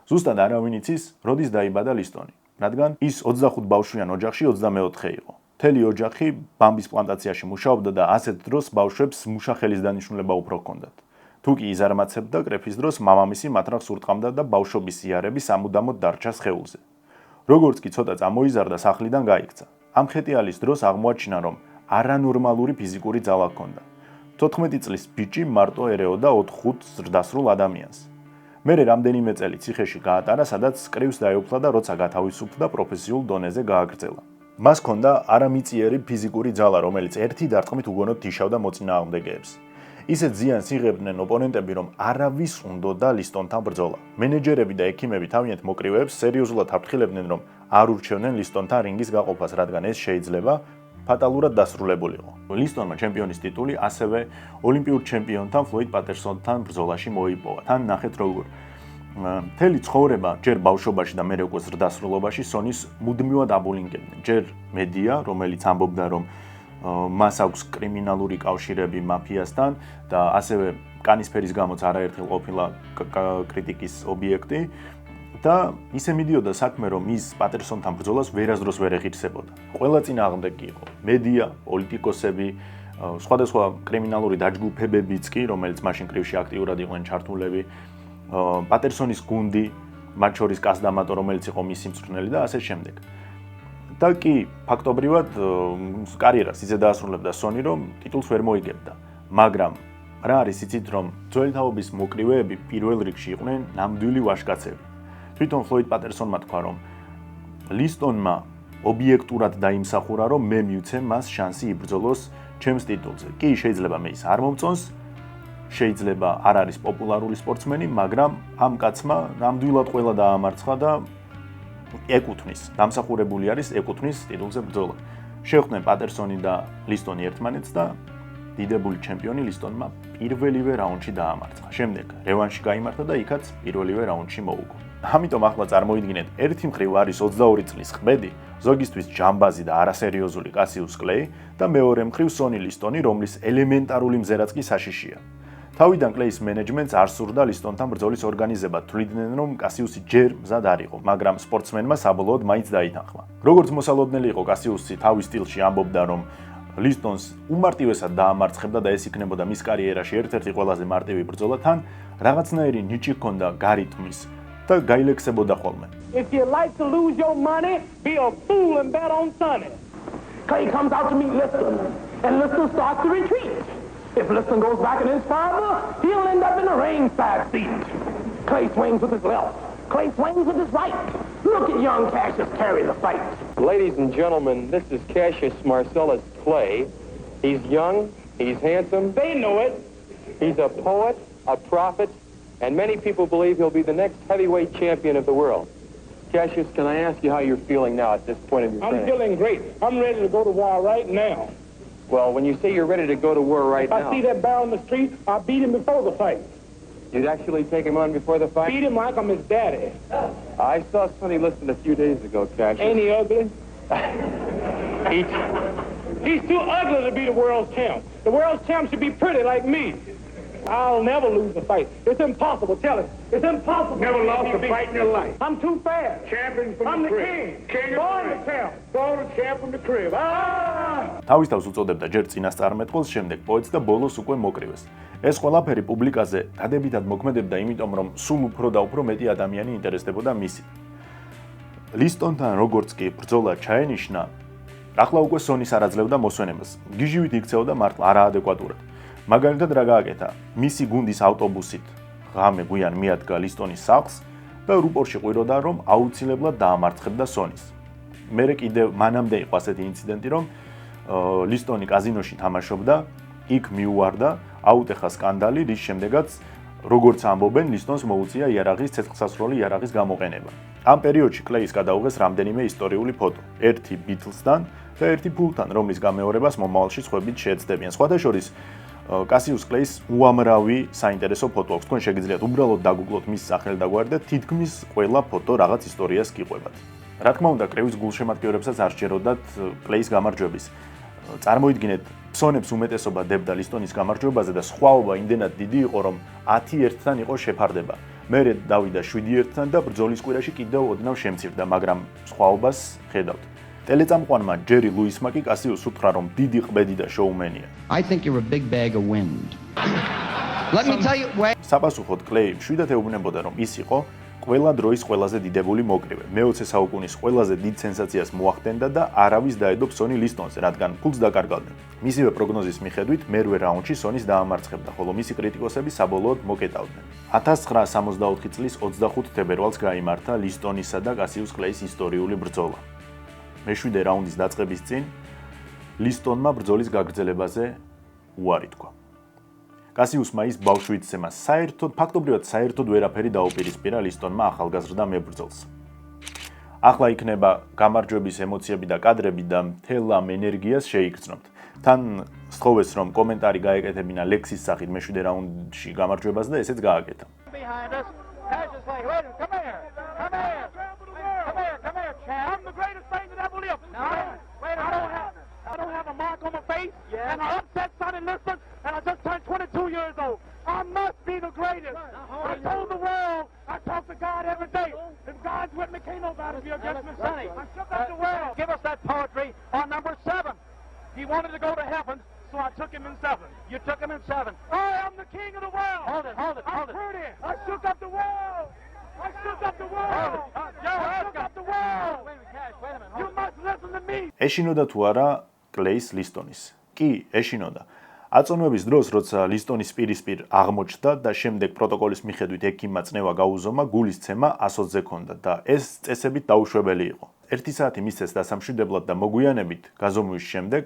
A: ზუსტად არავინ იცის, როდის დაიბადა ლისტონი, რადგან ის 25 ბავშვიან ოჯახში 24 იყო. მთელი ოჯახი ბამბის პლანტაციაში მუშაობდა და ასეთ დროს ბავშვებს მუშახელის დანიშნულება უფრო ჰქონდათ. თუ კი იზარმაცებდა კრეფის დროს, მამამისი მატრახს ურტყამდა და ბავშვობის იარები სამუდამოდ დარჩა სხეულზე. როგორც კი ცოტა წამოიზარდა, სახლიდან გაიქცა. ამ ხეტიალის დროს აღმოაჩინა, რომ არანორმალური ფიზიკური ძალა ჰქონდა. 14 წლის ბიჭი მარტო ერეოდა 4-5 ზრდასრულ ადამიანს. მერე რამდენიმე წელი ციხეში გაატარა, სადაც კრივს დაეუფლა და როცა გათავისუფლდა, პროფესიულ დონეზე გააგრძელა. მას ჰქონდა არამიწიერი ფიზიკური ძალა, რომელიც ერთი დარტყმით უგონოდ თიშავდა მოწინააღმდეგეებს. ისეთ ზიანს იღებდნენ ოპონენტები, რომ არავის უნდოდა ლისტონთან ბრძოლა. მენეჯერები და ექიმები თავიანთ მოკრივეებს სერიოზულად აფრთხილებდნენ, რომ არ ურჩევდნენ ლისტონთან რინგის გაყოფას, რადგან ეს შეიძლება ფატალურად დასრულებულიყო. ლისტონმა ჩემპიონის ტიტული ასევე ოლიმპიურ ჩემპიონთან ფლოიდ პატერსონთან ბრძოლაში მოიპოვა. თან ნახეთ როგორ მთელი ცხოვრება, ჯერ ბავშვობაში და მერე უკვე ზრდასრულობაში სონის მუდმივად აბულინგებდნენ. ჯერ მედია, რომელიც ამბობდა, რომ მას აქვს კრიმინალური კავშირები მაფიასთან და ასევე კანისფერის გამოც არაერთხელ ყოფილა კრიტიკის ობიექტი. და ისე მიდიოდა საქმე, რომ ის პატერსონთან ბრძოლას ვერასდროს ვერ ეღირსებოდა. ყველა წინააღმდეგი იყო. მედია, პოლიტიკოსები, სხვადასხვა კრიმინალური დაჯგუფებებიც კი, რომელიც მაშინ კრივში აქტიურად იყვნენ ჩართულები, პატერსონის გუნდი, მათ შორის კასდამატო, რომელიც იყო მისი მწვრთნელი და ასე შემდეგ. და კი ფაქტობრივად კარიერას ისე დაასრულებდა სონი, რომ ტიტულს ვერ მოიგებდა. მაგრამ რა არის იცით, რომ ძველი თაობის მოკრივეები პირველ რიგში იყვნენ ნამდვილი ვაჟკაცები. თვითონ ფლოიდ პატერსონმა თქვა, რომ ლისტონმა ობიექტურად დაიმსახურა, რომ მე მივცემ მას შანსი იბრძოლოს ჩემს ტიტულზე. კი, შეიძლება მე ის არ მომწონს, შეიძლება არ არის პოპულარული სპორტსმენი, მაგრამ ამ კაცმა ნამდვილად ყველა დაამარცხა და ეკუთვნის, დამსახურებული არის ეკუთვნის ტიტულზე ბრძოლა. შეხვდნენ პატერსონი და ლისტონი ერთმანეთს და დიდებული ჩემპიონი ლისტონმა პირველივე რაუნდში დაამარცხა. შემდეგ რევანში გაიმართა და იქაც პირველივე რაუნდში მოუგო. ამიტომ ახლა წარმოიდგინეთ, ერთი მხრივ არის 22 წლის ყბედი, ზოგისთვის ჯამბაზი და არასერიოზული კასიუს კლეი და მეორე მხრივ სონი ლისტონი, რომლის ელემენტარული მზერაც კი საშიშია. თავიდან კლეის მენეჯმენტს არ სურდა ლისტონთან ბრძოლის ორგანიზება, თვლიდნენ, რომ კასიუსი ჯერ მზად არ იყო, მაგრამ სპორტსმენმა საბოლოოდ მაინც დაითანხმა. როგორც მოსალოდნელი იყო, კასიუსი თავის სტილში ამბობდა, რომ ლისტონს უმარტივესად დაამარცხებდა და ეს იქნებოდა მის კარიერაში ერთ-ერთი ყველაზე მარტივი ბრძოლა, თან რაღაცნაირი ნიჭი ჰქონდა გარითმის და გაილექსებოდა ხოლმე.
E: If you like to lose your money, be a fool and bet on Sonny. Clay comes out to meet Liston, and Liston starts to retreat. If Liston goes back in his father, he'll end up in the ringside seat. Clay swings with his left. Clay swings with his right. Look at young Cassius carry the fight.
F: Ladies and gentlemen, this is Cassius Marcellus Clay. He's young, he's handsome.
E: They know it.
F: He's a poet, a prophet, and many people believe he'll be the next heavyweight champion of the world. Cassius, can I ask you how you're feeling now at this point of your
E: I'm
F: training?
E: feeling great. I'm ready to go to war right now.
F: Well, when you say you're ready to go to war right
E: If I
F: now,
E: see that barrel in the street, I'll beat him before the fight.
F: you'd actually take him on before the fight?
E: Beat him like I'm his daddy.
F: I saw Sonny Liston a few days ago, Cassius.
E: Ain't he ugly? He's too ugly to be the world's champ. The world's champ should be pretty like me. I'll never lose a fight. It's impossible. Tell him. It's impossible.
G: Never lost a fight in your life.
E: I'm too fast.
G: Champion from
E: I'm
G: the
E: the
G: crib.
E: king.
G: King
E: Born
G: of
E: the
G: the
E: champ.
G: Born a champ from the crib.
A: თავის თავს უწოდებდა ჯერ წინასწარმეტყველს, შემდეგ პოეტს და ბოლოს უკვე მოკრივეს. ეს ყველაფერი პუბლიკაზე დადებითად მოქმედებდა, იმიტომ რომ სულ უფრო და უფრო მეტი ადამიანი ინტერესდებოდა მისი. ლისტონთან როგორც კი ბრძოლა ჩაენიშნა, ახლა უკვე სონის არ აძლევდა მოსვენებას. გიჟივით იქცეოდა მართლა არაადეკვატურად. მაგალითად რა გააკეთა? მისი გუნდის ავტობუსით ღამე გვიან მიადგა ლისტონის სახლს და რუპორში ყვიროდა, რომ აუცილებლად დაამარცხებდა სონის. მერე კიდევ მანამდე იყო ასეთი ინციდენტი, რომ ლისტონი კაზინოში თამაშობდა, იქ მიუვარდა, აუტეხა სკანდალი, რის შემდეგაც როგორც ამბობენ, ლისტონს მოუწია იარაღის ცეცხლსასროლი იარაღის გამოყენება. ამ პერიოდში კლეის გადაუღეს რამდენიმე ისტორიული ფოტო, ერთი ბიტლსთან და ერთი ფულთან, რომლის გამეორებას მომავალში სხვებით შეეცდებიან. სხვათა შორის კასიუს კლეის უამრავი საინტერესო ფოტო აქვს. თქვენ შეგიძლიათ უბრალოდ დაგუგლოთ მის სახელი და გვარდეთ და თითქმის ყველა ფოტო რაღაც ისტორიას გიყვებათ. რა თქმა უნდა, კრევის გულშემატკივრებსაც არ სჯეროდათ კლეის გამარჯვების. წარმოიდგინეთ, ფსონებს უმეტესობა დებდა ლისტონის გამარჯვებაზე და სხვაობა იმდენად დიდი იყო, რომ 10-1-თან იყო შეფარდება. მერე დავიდა 7-1-თან და ბრძოლის კვირაში კიდევ ოდნავ შემცირდა, მაგრამ სხვაობას ხედავთ. ტელეწამყვანმა ჯერი ლუისმა კი კასიუსს უთხრა, რომ დიდი ყბედი და შოუმენია.
H: I think you're a big bag of wind. Let me tell you where
A: საპასუხოდ კლეი მშვიდად ეუბნებოდა, რომ ის იყო ყველა დროის ყველაზე დიდებული მოკრივე. მე-20 საუკუნის ყველაზე დიდ სენსაციას მოახდენდა და არავის დაედო სონი ლისტონზე, რადგან ფულს დაკარგავდნენ. მისივე პროგნოზის მიხედვით, მერვე რაუნდში სონის დაამარცხებდა, ხოლო მისი კრიტიკოსები საბოლოოდ მოკეტავდნენ. 1964 წლის 25 თებერვალს გაიმართა ლისტონისა და კასიუს კლეის ისტორიული ბრძოლა. მეშვიდე რაუნდის დაწყების წინ ლისტონმა ბრძოლის გაგრძელებაზე უარი თქვა. კასიუსმა ის ბავშვიცემას ფაქტობრივად საერთოდ ვერაფერი დაუპირისპირა ლისტონმა ახალგაზრდა მებრძოლს. ახლა იქნება გამარჯვების ემოციები და კადრები და მთელ ამ ენერგიას შეიგრძნობთ. თან სთხოვეს, რომ კომენტარი გაეკეთებინა ლექსის სახით მეშვიდე რაუნდში გამარჯვებას და ესეც გააკეთა.
E: And I upset Sonny Liston, and I just turned 22 years old. I must be the greatest. I told the world, I talk to God every day. If God's with me, can't nobody be against me. I shook up the world. Give us that poetry on number 7. He wanted to go to heaven, so I took him in 7. You took him in 7. I am the king of the world. Hold it. I'm pretty. I shook up the world. I shook up the world. I shook up the world. Wait a minute. You must listen to me.
A: ეშინოდა თუ არა კლეის ლისტონის? კი, ეშინოდა. აწონვების დროს, როცა ლისტონის პირისპირ აღმოჩნდა და შემდეგ პროტოკოლის მიხედვით ექიმმა წნევა გაუზომა, გულის ცემა 120-ზე ჰქონდა და ეს წესებით დაუშვებელი იყო. 1 საათი მისცეს დასამშვიდებლად და მოგვიანებით გაზომვის შემდეგ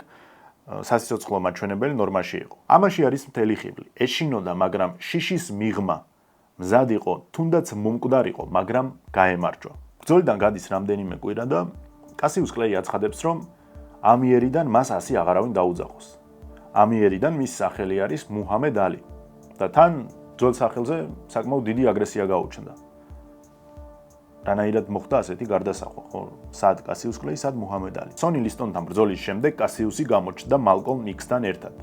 A: სასიცოცხლო მაჩვენებელი ნორმაში იყო. ამაში არის მთელი ხიბლი. ეშინოდა, მაგრამ შიშის მიღმა მზად იყო, თუნდაც მომკვდარ იყო, მაგრამ გაემარჯვა. ბრძოლიდან გადის რამდენიმე კვირა და კასიუს კლეი აცხადებს, რომ ამიერიდან მას ასი აღარავინ დაუძახოს. ამიერიდან მის სახელი არის მუჰამედ ალი და თან ძველ სახელზე საკმაოდ დიდი აგრესია გაუჩნდა. რანაირად მოხდა ასეთი გარდასახვა, ხო? სად კასიუს კლეი, სად მუჰამედ ალი. სონი ლისტონთან ბრძოლის შემდეგ კასიუსი გამოჩნდა მალკოლმ იქსთან ერთად.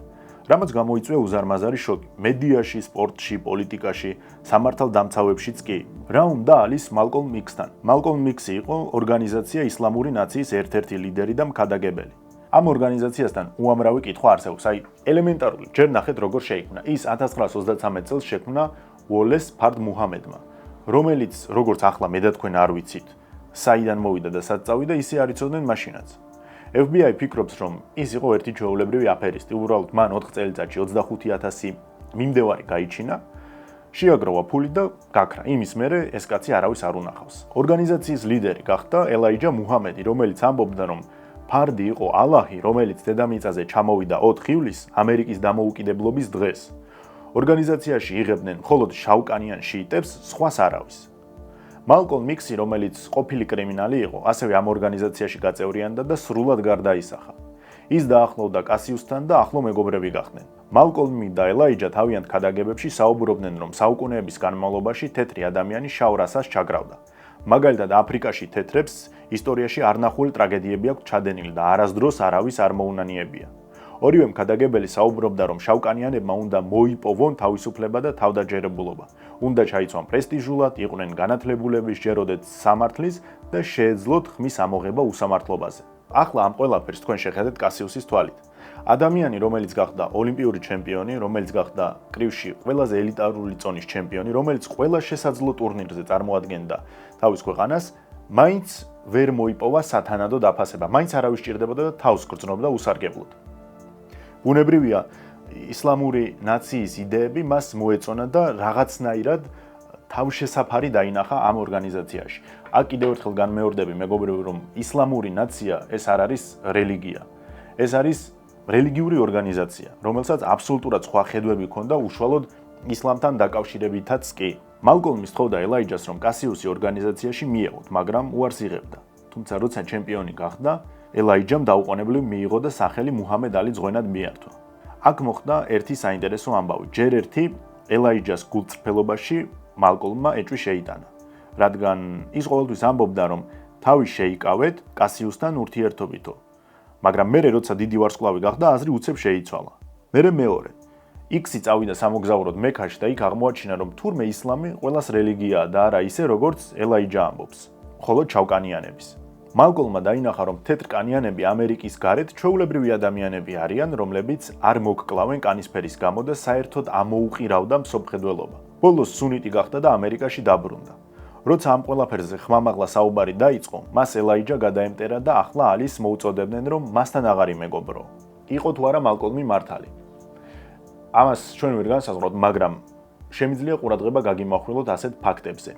A: რამაც გამოიწვია უზარმაზარი შოკი მედიაში, სპორტში, პოლიტიკაში, სამართალდამცავებშიც კი. რა უნდა ალის მალკოლმ იქსთან? მალკოლმ იქსი იყო ორგანიზაცია ისლამური ნაციის ერთ-ერთი ლიდერი და მქადაგებელი. ამ ორგანიზაციასთან უამრავი კითხვა არსებობს. აი, ელემენტარული, ჯერ ნახეთ როგორ შეიქმნა. ის 1933 წელს შექმნა უოლეს ფარდ მუჰამედმა, რომელიც როგორც ახლა მე და თქვენ არ ვიცით, საიდან მოვიდა და სად წავიდა, ისე არ იცოდნენ მაშინაც. FBI ფიქრობს, რომ ის იყო ერთი ჩვეულებრივი აფერისტი, უბრალოდ მან 4 წელიწადში 25,000 მიმდევარი გაიჩინა, შეაგროვა ფული და გაქრა. იმის მერე ეს კაცი არავის არ უნახავს. ორგანიზაციის ლიდერი გახდა ელაიჯა მუჰამედი, რომელიც ამბობდა, რომ ფარდი იყო ალაჰი, რომელიც დედამიწაზე ჩამოვიდა 4 ივლისს ამერიკის დამოუკიდებლობის დღეს. ორგანიზაციაში იღებდნენ მხოლოდ შავკანიან შიიტებს, სხვას არავის. მალკოლმ მიქსი, რომელიც ყოფილი კრიმინალი იყო, ასევე ამ ორგანიზაციაში გაწევრიანდა და სრულად გარდაისახა. ის დაახლოვდა კასიუსთან და ახლო მეგობრები გახდნენ. მალკოლმი და ელაიჯა თავიანთ ქადაგებებში საუბრობდნენ, რომ საუკუნეების განმავლობაში თეთრი ადამიანი შავ რასას ჩაგრავდა. მაგალითად, აფრიკაში თეთრებს ისტორიაში არნახული ტრაგედიები აქვს ჩადენილი და არასდროს არავის არ მოუნანიებია. ორივე ქადაგებელი საუბრობდა, რომ შავკანიანებმა უნდა მოიპოვონ თავისუფლება და თავდაჯერებულობა. უნდა ჩაიცვან პრესტიჟულად, იყვნენ განათლებულები, შეეროდეთ სამართლის და შეეძლოთ ხმის ამოღება უსამართლობაზე. ახლა ამ ყველაფერს თქვენ შეხედეთ კასიუსის თვალით. ადამიანი, რომელიც გახდა ოლიმპიური ჩემპიონი, რომელიც გახდა კრივში ყველაზე ელიტარული წონის ჩემპიონი, რომელიც ყველა შესაძლო ტურნირზე წარმოადგენდა თავის ქვეყანას, მაინც ვერ მოიპოვა სათანადო დაფასება. მაინც არავის სჭირდებოდა და თავს გრძნობდა უსარგებლოდ. ბუნებრივია, ისლამური ნაციის იდეები მას მოეწონა და რაღაცნაირად თავშესაფარი დაინახა ამ ორგანიზაციაში. აქ კიდევ ერთხელ განმეორდები, მეგობრებო, რომ ისლამური ნაცია ეს არ არის რელიგია. ეს არის რელიგიური ორგანიზაცია, რომელსაც აბსოლუტურად სხვა ხედვები ჰქონდა უშუალოდ ისლამთან დაკავშირებითაც კი. მალკოლმი სთხოვდა ელაიჯას, რომ კასიუსი ორგანიზაციაში მიეღოთ, მაგრამ უარს იღებდა. თუმცა როცა ჩემპიონი გახდა, ელაიჯამ დაუყოვნებლივ მიიღო და სახელი მუჰამედ ალი ძღვენად მიართვა. აქ მოხდა ერთი საინტერესო ამბავი. ჯერ ერთი ელაიჯას გულწრფელობაში მალკოლმმა ეჭვი შეიტანა, რადგან ის ყოველთვის ამბობდა, რომ თავი შეიკავეთ კასიუსთან ურთიერთობითო. მაგრამ მერე როცა დიდი ვარსკვლავი გახდა, აზრი უცებ შეიცვალა. მერე მეორე. იქსი წავიდა სამოგზაუროდ მექაში და იქ აღმოაჩინა, რომ თურმე ისლამი ყველას რელიგიაა და არა ისე, როგორც ელაიჯა ამბობს, მხოლოდ ჩავკანიანების. მალკოლმმა დაინახა, რომ თეთრკანიანები ამერიკის გარეთ ჩვეულებრივი ადამიანები არიან, რომლებიც არ მოგკლავენ კანისფერის გამო და საერთოდ ამოუყირავდა მსოფლმხედველობა. ბოლოს სუნიტი გახდა და ამერიკაში დაბრუნდა. როცა ამ ყველაფერზე ხმამაღლა საუბარი დაიწყო, მას ელაიჯა გადაემტერა და ახლა ალის მოუწოდებდნენ, რომ მასთან აღარ იმეგობრო. იყო თუ არა მალკოლმი მართალი. ამას ჩვენ ვერ განსაზღვროთ, მაგრამ შემიძლია ყურადღება გაგიმახვილოთ ასეთ ფაქტებზე.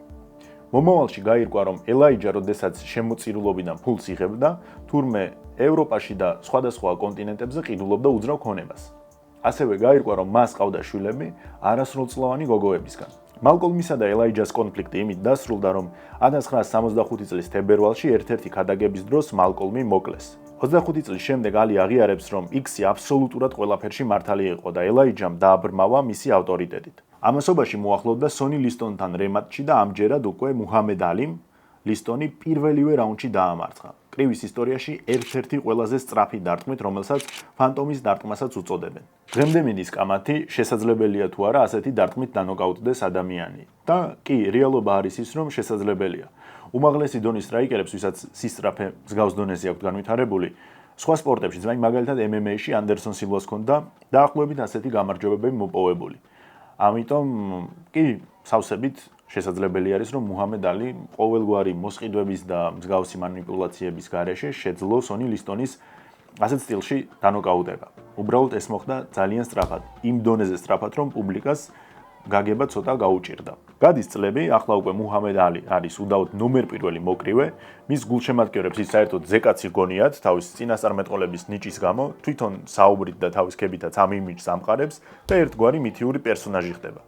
A: მომავალში გაირკვა, რომ ელაიჯა, როდესაც შემოწირულობიდან ფულს იღებდა, თურმე ევროპაში და სხვადასხვა კონტინენტებზე ყიდულობდა უძრავ ქონებას. ასევე გაირკვა, რომ მას ყავდა შვილები არასრულწლოვანი გოგოებისგან. მალკოლმისა და ელაიჯას კონფლიქტი იმით დასრულდა, რომ 1965 წლის თებერვალში ერთ-ერთი ქადაგების დროს მალკოლმი მოკლეს. 25 წლის შემდეგ ალი აღიარებს, რომ იქსი აბსოლუტურად ყველაფერში მართალი იყო და ელაიჯამ დააბრმავა მისი ავტორიტეტით. ამასობაში მოახლოვდა სონი ლისტონთან რემატჩი და ამჯერად უკვე მუჰამედ ალიმ ლისტონი პირველივე რაუნდში დაამარცხა. კრივის ისტორიაში ერთ-ერთი ყველაზე სწრაფი დარტყმით, რომელსაც ფანტომის დარტყმასაც უწოდებენ. დღემდე მიდის კამათი, შესაძლებელია თუ არა ასეთი დარტყმით დანოკაუტდეს ადამიანი. და კი, რეალობა არის ის, რომ შესაძლებელია. უმაღლესი დონის სტრაიკერებს, ვისაც სისწრაფე მსგავს დონეზე აქვთ განვითარებული, სხვა სპორტებშიც, მაგალითად MMA-ში ანდერსონ სილვას ჰქონდა დაახლოებით ასეთი გამარჯვებები მოპოვებული. ამიტომ კი, სავსებით შესაძლებელი არის, რომ მუჰამედ ალი ყოველგვარი მოსყიდვების და მსგავსი მანიპულაციების გარეშე შეძლო სონი ლისტონის ასეთ სტილში დანოკაუტება. უბრალოდ ეს მოხდა ძალიან სწრაფად, იმ დონეზე სწრაფად, რომ პუბლიკას გაგება ცოტა გაუჭირდა. გადის წლები, ახლა უკვე მუჰამედ ალი არის უდაოდ ნომერ პირველი მოკრივე, მის გულშემატკივრებს ის საერთოდ ზეკაცი გონიათ თავის წინასწარმეტყველების ნიჭის გამო, თვითონ საუბრით და თავის ქებითაც ამ იმიჯს ამყარებს და ერთგვარი მითიური პერსონაჟი ხდება.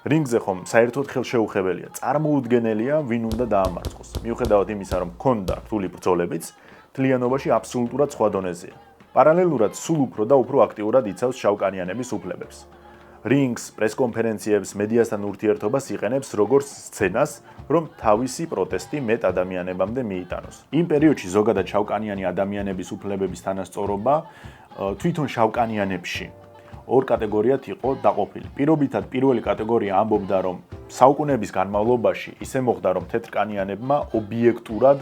A: რინგზე ხომ საერთოდ ხელშეუხებელია, წარმოუდგენელია, ვინ უნდა დაამარცხოს. მიუხედავად იმისა, რომ ჰქონდა რთული ბრძოლებიც, თლიანობაში აბსოლუტურად სხვა დონეზეა. პარალელურად სულ უფრო და უფრო აქტიურად იცავს შავკანიანების უფლებებს. რინგს, პრესკონფერენციებს, მედიასთან ურთიერთობას იყენებს როგორც სცენას, რომ თავისი პროტესტი მეტ ადამიანებამდე მიიტანოს. იმ პერიოდში ზოგადად შავკანიანი ადამიანების უფლებების თანასწორობა თვითონ შავკანიანებში ორ კატეგორიად იყო დაყოფილი. პირობითად პირველი კატეგორია ამბობდა, რომ საუკუნეების განმავლობაში ისე მოხდა, რომ თეთრკანიანებმა ობიექტურად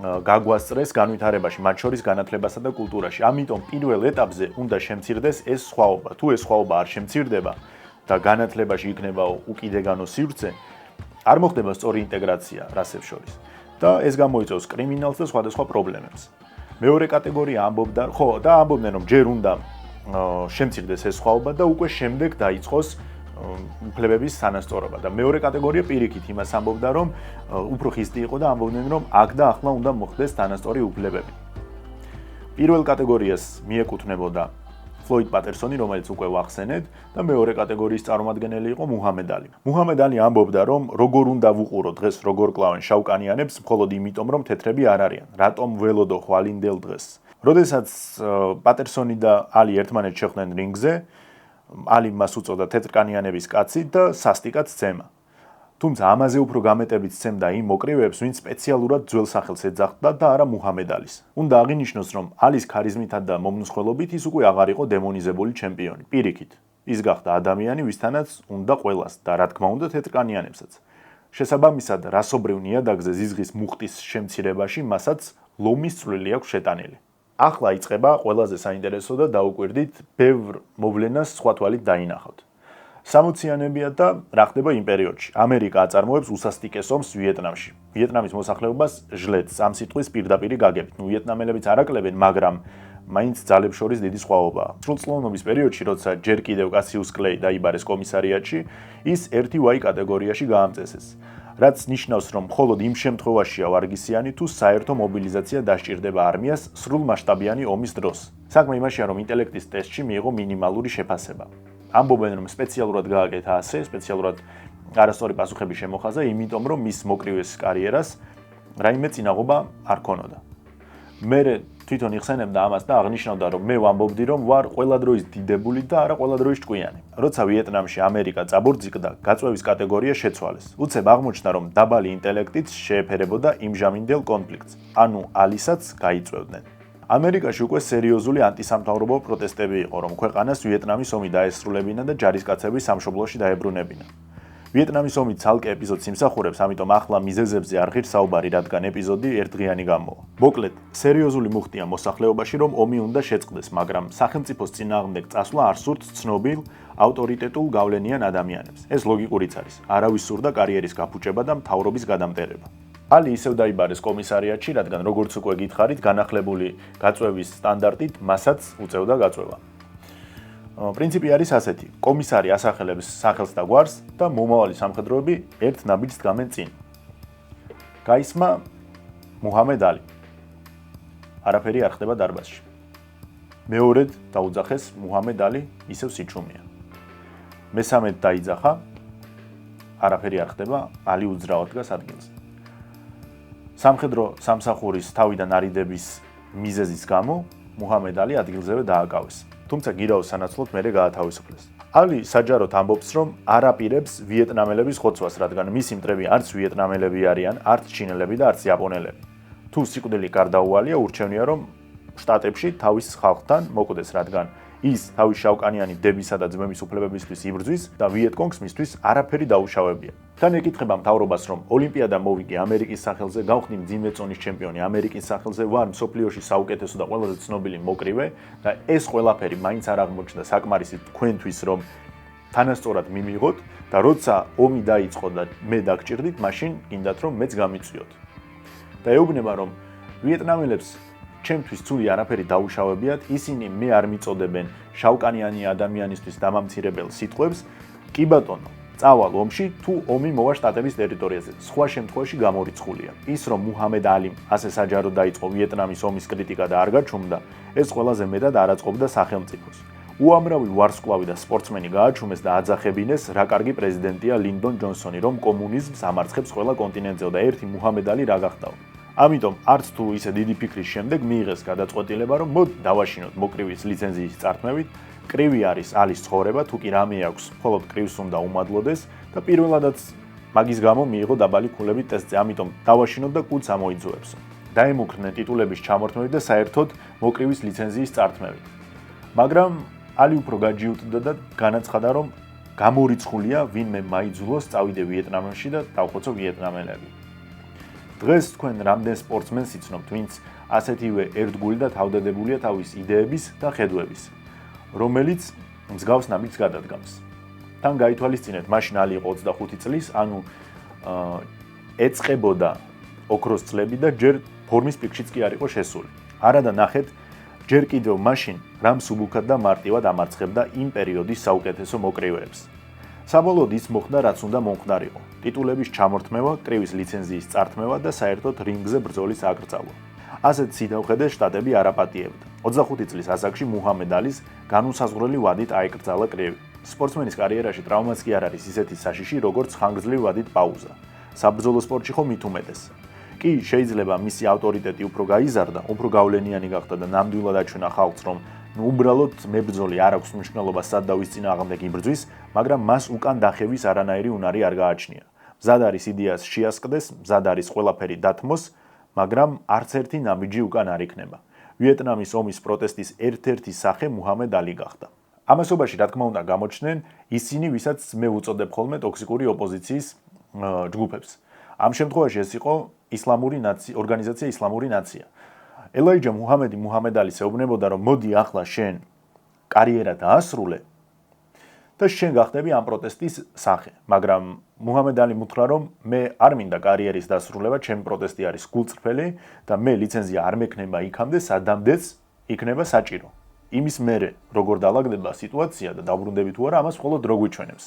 A: გაგვასწრეს განვითარებაში, მათ შორის განათლებასა და კულტურაში. ამიტომ პირველ ეტაპზე უნდა შემცირდეს ეს სხვაობა. თუ ეს სხვაობა არ შემცირდება და განათლებაში იქნება უკიდეგანო სივრცე, არ მოხდება სწორი ინტეგრაცია რასებს შორის. და ეს გამოიწვევს კრიმინალს და სხვადასხვა პრობლემებს. მეორე კატეგორია ამბობდა, ხო, და ამბობდნენ რომ ჯერ უნდა შემცირდეს ეს სხვაობა და უკვე შემდეგ დაიწყოს უფლებების სანასწორობა და მეორე კატეგორია პირიქით იმას ამბობდა რომ უფრო ხისტი იყო და ამბობდნენ რომ აქ და ახლა უნდა მოხდეს სანასწორი უფლებები. პირველ კატეგორიას მიეკუთვნებოდა ფლოიდ პატერსონი, რომელიც უკვე ვახსენეთ და მეორე კატეგორიის წარმომადგენელი იყო მუჰამედ ალი. მუჰამედ ალი ამბობდა რომ როგორ უნდა ვუყურო დღეს როგორ კლავენ შავკანიანებს, მხოლოდ იმიტომ რომ თეთრები არ არიან. რატომ ველოდო ხვალინდელ დღეს. როდესაც პატერსონი და ალი ერთმანეთს შეხვდნენ რინგზე, ალი მას უწოდა თეთრკანიანების კაცი და სასტიკად სცემა. თუმცა ამაზე უფრო გამეტებით სცემდა იმ მოკრივეებს, ვინც სპეციალურად ძველ სახელს ეძახდა და არა მუჰამედ ალის. უნდა აღინიშნოს, რომ ალის ქარიზმითა და მომნუსხველობით ის უკვე აღარ იყო დემონიზებული ჩემპიონი. პირიქით, ის გახდა ადამიანი, ვისთანაც უნდა ყველას და რა თქმა უნდა თეთრკანიანებსაც. შესაბამისად, რასობრივ ნიადაგზე ზიზღის მუხტის შემცირებაში მასაც ლომის წვლილი აქვს შეტანილი. ახლა იწყება ყველაზე საინტერესო და დაუკვირდით ბევრ მოვლენას სხვა თვალით დაინახავთ. 60-იანებია და რა ხდება იმ პერიოდში. ამერიკა აწარმოებს უსასტიკეს ომს ვიეტნამში. ვიეტნამის მოსახლეობას ჟლეტს ამ სიტყვის პირდაპირი გაგებით. ვიეტნამელებიც არ აკლებენ, მაგრამ მაინც ძალებს შორის დიდი სხვაობაა. სრულწლოვნობის პერიოდში, როცა ჯერ კიდევ კასიუს კლეი დაიბარეს კომისარიატში, ის 1Y კატეგორიაში გაამწესეს. რაც ნიშნავს, რომ მხოლოდ იმ შემთხვევაშია ვარგისიანი თუ საერთო მობილიზაცია დასჭირდება არმიას სრულმასშტაბიანი ომის დროს. საქმე იმაშია, რომ ინტელექტის ტესტში მიიღო მინიმალური შეფასება. ამბობენ, რომ სპეციალურად გააკეთა ასე, სპეციალურად არასწორი პასუხები შემოხაზა, იმიტომ რომ მის მოკრივეს კარიერას რაიმე წინაღობა არ ქონოდა. მე თვითონ იხსენებდა ამას და აღნიშნავდა, რომ მე ვამბობდი, რომ ვარ ყველა დროის დიდებული და არა ყველა დროის ჭკვიანი. როცა ვიეტნამში ამერიკა წაბორძიგდა, გაწვევის კატეგორია შეცვალეს. უცებ აღმოჩნდა, რომ დაბალი ინტელექტით შეეფერებოდა იმჟამინდელ კონფლიქტს, ანუ ალისაც გაიწვევდნენ. ამერიკაში უკვე სერიოზული ანტისამთავრობო პროტესტები იყო, რომ ქვეყანას ვიეტნამის ომი დაესრულებინა და ჯარისკაცები სამშობლოში დაებრუნებინა. ვიეტნამის ომი ცალკე ეპიზოდს იმსახურებს, ამიტომ ახლა მიზეზებზე არ ღირს საუბარი, რადგან ეპიზოდი ერთდღიანი გამოვა. მოკლედ, სერიოზული მუხტია მოსახლეობაში, რომ ომი უნდა შეწყდეს, მაგრამ სახელმწიფოს წინააღმდეგ წასვლა არ სურთ ცნობილ, ავტორიტეტულ გავლენიან ადამიანებს. ეს ლოგიკურიც არის. არავის სურდა კარიერის გაფუჭება და მთავრობის გადამტერება. ალი ისევ დაიბარეს კომისარიატში, რადგან როგორც უკვე გითხარით, განახლებული გაწვევის სტანდარტით მასაც უწევდა გაწვევა. პრინციპი არის ასეთი: კომისარი ასახელებს სახელს და გვარს და მომავალი სამხედროები ერთ ნაბიჯს დგამენ წინ. გაისმა მუჰამედ ალი. არაფერი არ ხდება დარბაზში. მეორედ დაუძახეს მუჰამედ ალი, ისევ სიჩუმეა. მესამედ დაიძახა, არაფერი არ ხდება, ალი უძრავად დგას ადგილზე. სამხედრო სამსახურის თავიდან არიდების მიზეზის გამო მუჰამედ ალი ადგილზევე დააკავეს. თუმცა გირაოს სანაცვლოდ მერე გაათავისუფლეს. ალი საჯაროდ ამბობს, რომ არ აპირებს ვიეტნამელების ხოცვას, რადგან მისი მტრები არც ვიეტნამელები არიან, არც ჩინელები და არც იაპონელები. თუ სიკვდილი გარდაუვალია, ურჩევნია, რომ შტატებში თავის ხალხთან მოკვდეს, რადგან ის თავის შავკანიანი დებისა და ძმების უფლებებისთვის იბრძვის და ვიეტკონგს მისთვის არაფერი დაუშავებია. თან ეკითხება მთავრობას, რომ ოლიმპიადა მოვიგე ამერიკის სახელზე, გავხდი მძიმე წონის ჩემპიონი ამერიკის სახელზე, ვარ მსოფლიოში საუკეთესო და ყველაზე ცნობილი მოკრივე და ეს ყველაფერი მაინც არ აღმოჩნდა საკმარისი თქვენთვის, რომ თანასწორად მიმიღოთ და როცა ომი დაიწყო და მე დაგჭირდით, მაშინ გინდათ რომ მეც გამიწვიოთ. და ეუბნება, რომ ვიეტნამელებს ჩემთვის ცუდი არაფერი დაუშავებიათ, ისინი მე არ მიწოდებენ შავკანიანი ადამიანისთვის დამამცირებელ სიტყვებს, კი ბატონო, წავალ ომში თუ ომი მოვა შტატების ტერიტორიაზე. სხვა შემთხვევაში გამორიცხულია. ის რომ მუჰამედ ალიმ ასე საჯაროდ დაიწყო ვიეტნამის ომის კრიტიკა და არ გაჩუმდა, ეს ყველაზე მეტად არ აწყობდა სახელმწიფოს. უამრავი ვარსკვლავი და სპორტსმენი გააჩუმეს და აძახებინეს, რა კარგი პრეზიდენტია ლინდონ ჯონსონი, რომ კომუნიზმს ამარცხებს ყველა კონტინენტზე და ერთი მუჰამედ ალი რა გახდაო. ამიტომ არც თუ ისე დიდი ფიქრის შემდეგ მიიღეს გადაწყვეტილება, რომ მოდ დავაშინოთ მოკრივის ლიცენზიის წართმევით. კრივი არის ალის ცხოვრება, თუ კი რამე აქვს, მხოლოდ კრივს უნდა უმადლოდეს და პირველადაც მაგის გამო მიიღო დაბალი ქულებით ტესტზე, ამიტომ დავაშინოთ და კუდს ამოიძუებსო. დაემუქრნენ ტიტულების ჩამორთმევით და საერთოდ მოკრივის ლიცენზიის წართმევით. მაგრამ ალი უფრო გაჯიუტდა და განაცხადა, რომ გამორიცხულია, ვინმე მაიძულოს წავიდე ვიეტნამში და დავხოცო ვიეტნამელები. დღეს თქვენ რამდენ სპორტსმენს იცნობთ, ვინც ასეთივე ერთგული და თავდადებულია თავის იდეების და ხედვების, რომელიც მსგავს ნაბიჯს გადადგამს. თან გაითვალისწინეთ, მაშინ ალი იყო 25 წლის, ანუ ეწყებოდა ოქროს წლები და ჯერ ფორმის პიკშიც კი არ იყო შესული. არადა ნახეთ ჯერ კიდევ მაშინ რამ სუბუქად და მარტივად ამარცხებდა იმ პერიოდის საუკეთესო მოკრივეებს. საბოლოოდ ის მოხდა, რაც უნდა მომხდარიყო. ტიტულების ჩამორთმევა, კრივის ლიცენზიის წართმევა და საერთოდ რინგზე ბრძოლის აკრძალვა. ასეთ სიდავხედეს შტატები არ აპატიებდა. 25 წლის ასაკში მუჰამედ ალის განუსაზღვრელი ვადით აეკრძალა კრივი. სპორტსმენის კარიერაში ტრავმაც კი არ არის ისეთი საშიში, როგორც ხანგრძლივი ვადით პაუზა. საბრძოლო სპორტში ხომ მით უმეტეს. კი, შეიძლება მისი ავტორიტეტი უფრო გაიზარდა, უფრო გავლენიანი გახდა და ნამდვილად აჩვენა ხალხს, რომ უბრალოდ მებრძოლი არ აქვს მნიშვნელობა სად და ვის წინააღმდეგ იბრძვის, მაგრამ მას უკან დახევის არანაირი უნარი არ გააჩნია. მზად არის იდეას შეასყდეს, მზად არის ყველაფერი დათმოს, მაგრამ არც ერთი ნაბიჯი უკან არ იქნება. ვიეტნამის ომის პროტესტის ერთ-ერთი სახე მუჰამედ ალი გახდა. ამასობაში, რა თქმა უნდა, გამოჩნდნენ ისინი, ვისაც მე ვუწოდებ ხოლმე ტოქსიკური ოპოზიციის ჯგუფებს. ამ შემთხვევაში ეს იყო ორგანიზაცია ისლამური ნაცია. ელაიჯა მუჰამედი მუჰამედ ალის ეუბნებოდა, რომ მოდი ახლა შენ კარიერა დაასრულე და შენ გახდები ამ პროტესტის სახე, მაგრამ მუჰამედ ალი მუთხრა, რომ მე არ მინდა კარიერის დასრულება, ჩემი პროტესტი არის გულწრფელი და მე ლიცენზია არ მექნება იქამდე, სადამდეც იქნება საჭირო. იმის მერე როგორ დაალაგდება სიტუაცია და დაუბრუნდები თუ არა, ამას მხოლოდ რო გვიჩვენებს.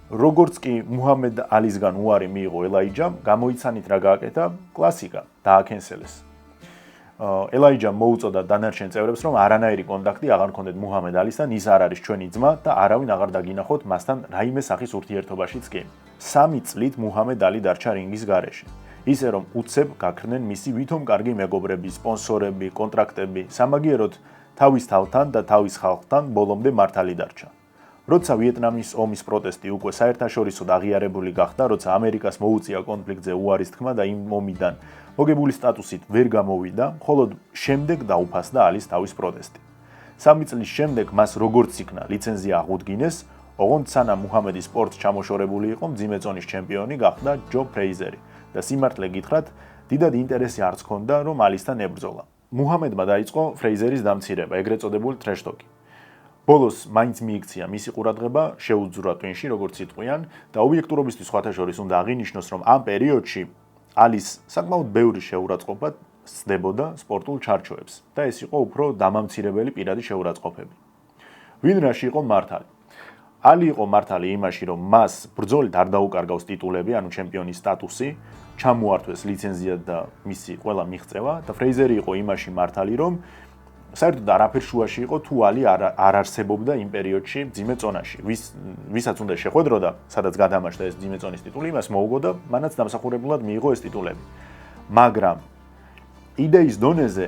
A: როგორც კი მუჰამედ ალისგან უარი მიიღო ელაიჯამ, გამოიცანით რა გააკეთა, კლასიკა, დააკენსელეს. ელაიჯამ მოუწოდა დანარჩენ წევრებს, რომ არანაირი კონტაქტი აღარ ჰქონდეთ მუჰამედ ალისთან, ის არ არის ჩვენი ძმა და არავინ აღარ დაგინახოთ მასთან რაიმე სახის ურთიერთობაშიც კი. 3 წლით მუჰამედ ალი დარჩა რინგის გარეშე. ისე რომ უცებ გაქრნენ მისი ვითომ კარგი მეგობრები, სპონსორები, კონტრაქტები, სამაგიეროდ თავის თავთან და თავის ხალხთან ბოლომდე მართალი დარჩა. როცა ვიეტნამის ომის პროტესტი უკვე საერთაშორისოდ აღიარებული გახდა, როცა ამერიკას მოუწია კონფლიქტზე უარის თქმა და იმ ომიდან მოგებული სტატუსით ვერ გამოვიდა, მხოლოდ შემდეგ დაუფასდა ალის თავის პროტესტი. 3 წლის შემდეგ მას როგორც იქნა ლიცენზია აღუდგინეს, ოღონდ სანამ მუჰამედი სპორტს ჩამოშორებული იყო, მძიმე წონის ჩემპიონი გახდა ჯო ფრეიზერი და სიმართლე გითხრათ, დიდად ინტერესი არც ჰქონდა, რომ ალისთან ებრძოლა. მუჰამედმა დაიწყო ფრეიზერის დამცირება, ეგრეთ წოდებული ტრეშ-ტოკი. ბოლოს მაინც მიიქცია მისი ყურადღება, შეუძურა ტვინში, როგორც იტყვიან, და ობიექტურობისთვის სხვათა შორის უნდა აღინიშნოს, რომ ამ პერიოდში ალის საკმაოდ ბევრი შეურაცხყოფა სცდებოდა სპორტულ ჩარჩოებს და ეს იყო უფრო დამამცირებელი პირადი შეურაცხყოფები. ვინ რაში იყო მართალი? ალი იყო მართალი იმაში, რომ მას ბრძოლით არ დაუკარგავს ტიტულები, ანუ ჩემპიონის სტატუსი, ჩამოართვეს ლიცენზია და მისი ყველა მიღწევა და ფრეიზერი იყო იმაში მართალი, რომ საერთოდ არაფერ შუაში იყო თუ ალი არ არსებობდა იმ პერიოდში მძიმე წონაში. ვისაც უნდა შეხვედროდა, სადაც გადამაჯდა ეს მძიმე წონის ტიტული, იმას მოუგო და მანაც დამსახურებულად მიიღო ეს ტიტულები. მაგრამ იდეის დონეზე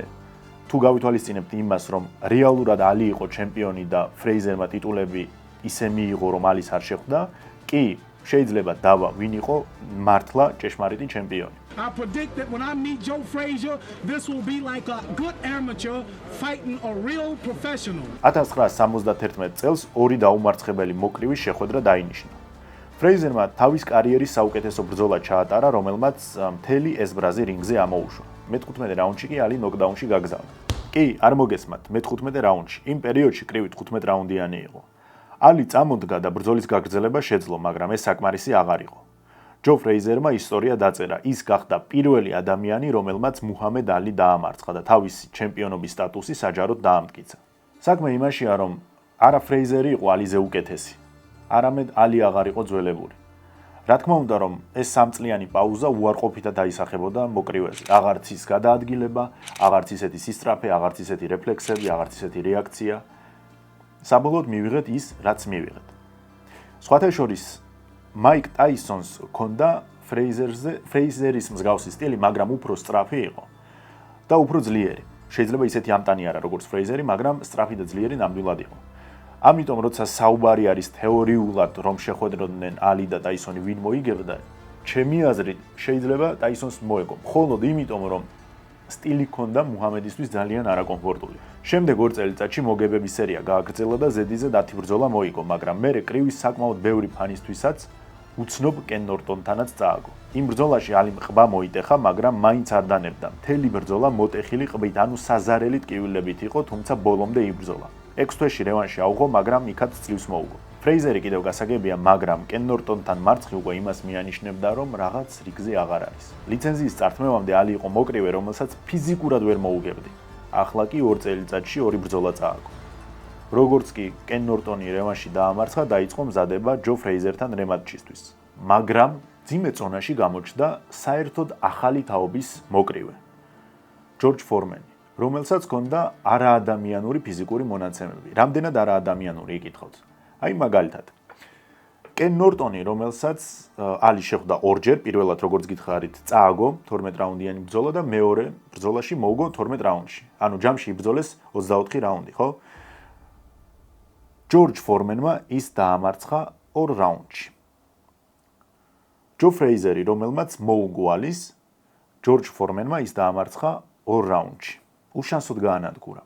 A: თუ გავითვალისწინებთ იმას, რომ რეალურად ალი იყო ჩემპიონი და ფრეიზერმა ტიტულები ისე მიიღო, რომ ალის არ შეხვდა, კი შეიძლება დავა ვინ იყო მართლა ჭეშმარიტი ჩემპიონი.
G: I predict that when I meet Joe Frazier, this will be like a good amateur fighting a real professional.
A: 1971 წელს ორი დაუმარცხებელი მოკრივის შეხვედრა დაინიშნა. ფრეიზერმა თავის კარიერის საუკეთესო ბრძოლა ჩაატარა, რომელმაც მთელი ეს ბრაზი რინგზე ამოუშვა. მე-15 რაუნდში კი ალი ნოკდაუნში გაგზავნა. კი, არ მოგესმათ, მე-15 რაუნდში. იმ პერიოდში კრივი 15 რაუნდიანი იყო. ალი წამოდგა და ბრძოლის გაგრძელება შეძლო, მაგრამ ეს საკმარისი აღარ იყო. ჯო ფრეიზერმა ისტორია დაწერა. ის გახდა პირველი ადამიანი, რომელმაც მუჰამედ ალი დაამარცხა და თავისი ჩემპიონობის სტატუსი საჯაროდ დაამტკიცა. საქმე იმაშია, რომ არა ფრეიზერი იყო ალიზე უკეთესი, არამედ ალი აღარ იყო ძველებული. რა თქმა უნდა, რომ ეს 3 წლიანი პაუზა უარყოფითად დაისახებოდა მოკრივეზე. აღარც ის გადაადგილება, აღარც ისეთი სისწრაფე, აღარც ისეთი რეფლექსები, აღარც ისეთი რეაქცია. საბოლოოდ მივიღეთ ის, რაც მივიღეთ. სხვათა შორის მაიკ ტაისონს ჰქონდა ფრეიზერის მსგავსი სტილი, მაგრამ უფრო სწრაფი იყო და უფრო ძლიერი. შეიძლება ისეთი ამტანი არა, როგორც ფრეიზერი, მაგრამ სწრაფი და ძლიერი ნამდვილად იყო. ამიტომ, როცა საუბარი არის თეორიულად, რომ შეხვედროდნენ ალი და ტაისონი ვინ მოიგებდა, ჩემი აზრით შეიძლება ტაისონს მოეგო. მხოლოდ იმიტომ, რომ სტილი ჰქონდა მუჰამედისთვის ძალიან არაკომფორტული. შემდეგ 2 წელიწადში მოგებების სერია გააგრძელა და ზედიზე 10 ბრძოლა მოიგო, მაგრამ მერე კრივის საკმაოდ ბევრი ფანისთვისაც უცნობ კენ ნორტონთანაც წააგო. იმ ბრძოლაში ალიმ ყბა მოიტეხა, მაგრამ მაინც არ დანებდა. მთელი ბრძოლა მოტეხილი ყბით, ანუ საზარელი ტკივილებით იყო, თუმცა ბოლომდე იბრძოლა. 6 თვეში რევანში აუღო, მაგრამ იქაც წლივს მოუგო. ფრეიზერი კიდევ გასაგებია, მაგრამ კენ ნორტონთან მარცხი უკვე იმას მიანიშნებდა, რომ რაღაც რიგზე აღარ არის. ლიცენზიის წართმევამდე ალი იყო მოკრივე, რომელსაც ფიზიკურად ვერ მოუგებდი. ახლა კი 2 წელიწადში 2 ბრძოლა წააგო. როგორც კი კენ ნორტონი რევანში დაამარცხა, დაიწყო მზადება ჯო ფრეიზერთან რემატჩისთვის. მაგრამ ძიმე წონაში გამოჩნდა საერთოდ ახალი თაობის მოკრივე. ჯორჯ ფორმენი, რომელსაც ჰქონდა არაადამიანური ფიზიკური მონაცემები. რამდენად არაადამიანური იკითხავთ? აი მაგალითად, კენ ნორტონი, რომელსაც ალი შეხვდა ორჯერ, პირველად როგორც გითხარით, წააგო 12 რაუნდიანი ბრძოლა და მეორე ბრძოლაში მოუგო 12 რაუნდში. ანუ ჯამში იბრძოლეს 24 რაუნდი, ხო? ჯორჯ ფორმენმა ის დაამარცხა 2 რაუნდში. ჯო ფრეიზერი, რომელმაც მოუგო ალის, ჯორჯ ფორმენმა ის დაამარცხა 2 რაუნდში. უშანსოდ გაანადგურა.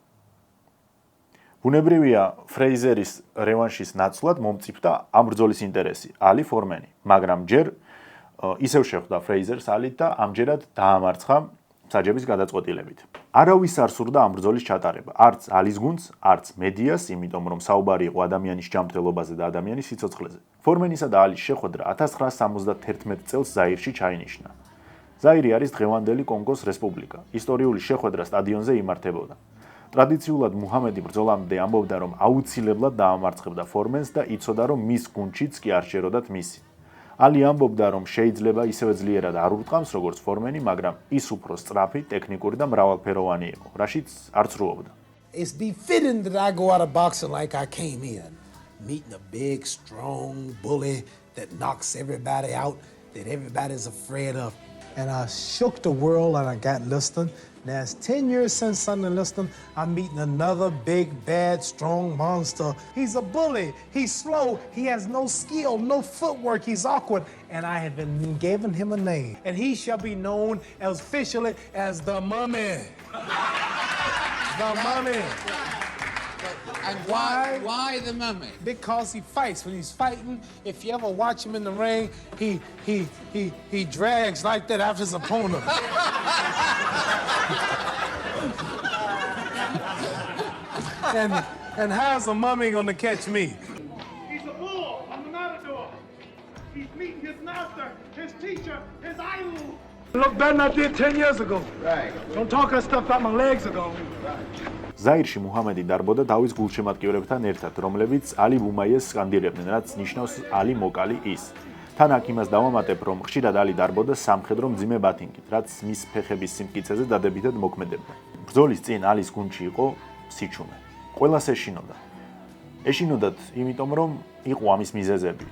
A: ბუნებრივია, ფრეიზერის რევანშის ნაცვლად მომწიფდა ამ ბრძოლის ინტერესი, ალი ფორმენი, მაგრამ ჯერ ისევ შეხვდა ფრეიზერს ალი და ამჯერად დაამარცხა საჯების გადაწყვეტილებით. არავის არ სურდა ამ ბრძოლის ჩატარება, არც ალის გუნდს, არც მედიას, იმიტომ რომ საუბარი იყო ადამიანის ჯანმრთელობაზე და ადამიანის სიცოცხლეზე. ფორმენისა და ალის შეხვედრა 1971 წელს ზაირში ჩაინიშნა. ზაირი არის დღევანდელი კონგოს რესპუბლიკა. ისტორიული შეხვედრა სტადიონზე იმართებოდა. ტრადიციულად მუჰამედი ბრძოლამდე ამბობდა, რომ აუცილებლად დაამარცხებდა ფორმენს და იცოდა, რომ მის გუნდშიც კი არ შეეროდათ მისი. ალი ამბობდა, რომ შეიძლება ისევე ძლიერად არ ურტყამს, როგორც ფორმენი, მაგრამ ის უფრო სწრაფი, ტექნიკური და მრავალფეროვანი იყო, რაშიც არ ცრუობდა.
G: It's befitting that I go out of boxing like I came in, meeting a big, strong bully that knocks everybody out, that everybody's afraid of. And I shook the world and I got Liston. Now it's 10 years since Sunday Liston. I'm meeting another big, bad, strong monster. He's a bully. He's slow. He has no skill, no footwork. He's awkward. And I have been given him a name. And he shall be known as officially as the Mummy. The Mummy.
I: And why the Mummy?
G: Because he fights. When he's fighting, if you ever watch him in the ring, he drags like that after his opponent. and how's the Mummy gonna catch me?
E: He's a bull. I'm the matador. He's meeting his master, his teacher, his idol.
G: Look better than I did 10 years ago.
I: Right.
G: Don't talk that stuff out my legs ago.
A: ზაირში მუჰამედი დარბოდა თავის გულშემატკივრებთან ერთად, რომლებიც ალი ბუმაიეს სკანდირებდნენ, რაც ნიშნავს ალი მოკალი ის. თან აქ იმას დავამატებ, რომ ხშირად ალი დარბოდა სამხედრო მძიმე ბათინგით, რაც მის ფეხების სიმტკიცეზე დადებითად მოქმედებდა. ბრძოლის წინ ალის გუნდში იყო სიჩუმე. ყველას ეშინოდა. ეშინოდათ, იმიტომ რომ იყო ამის მიზეზები.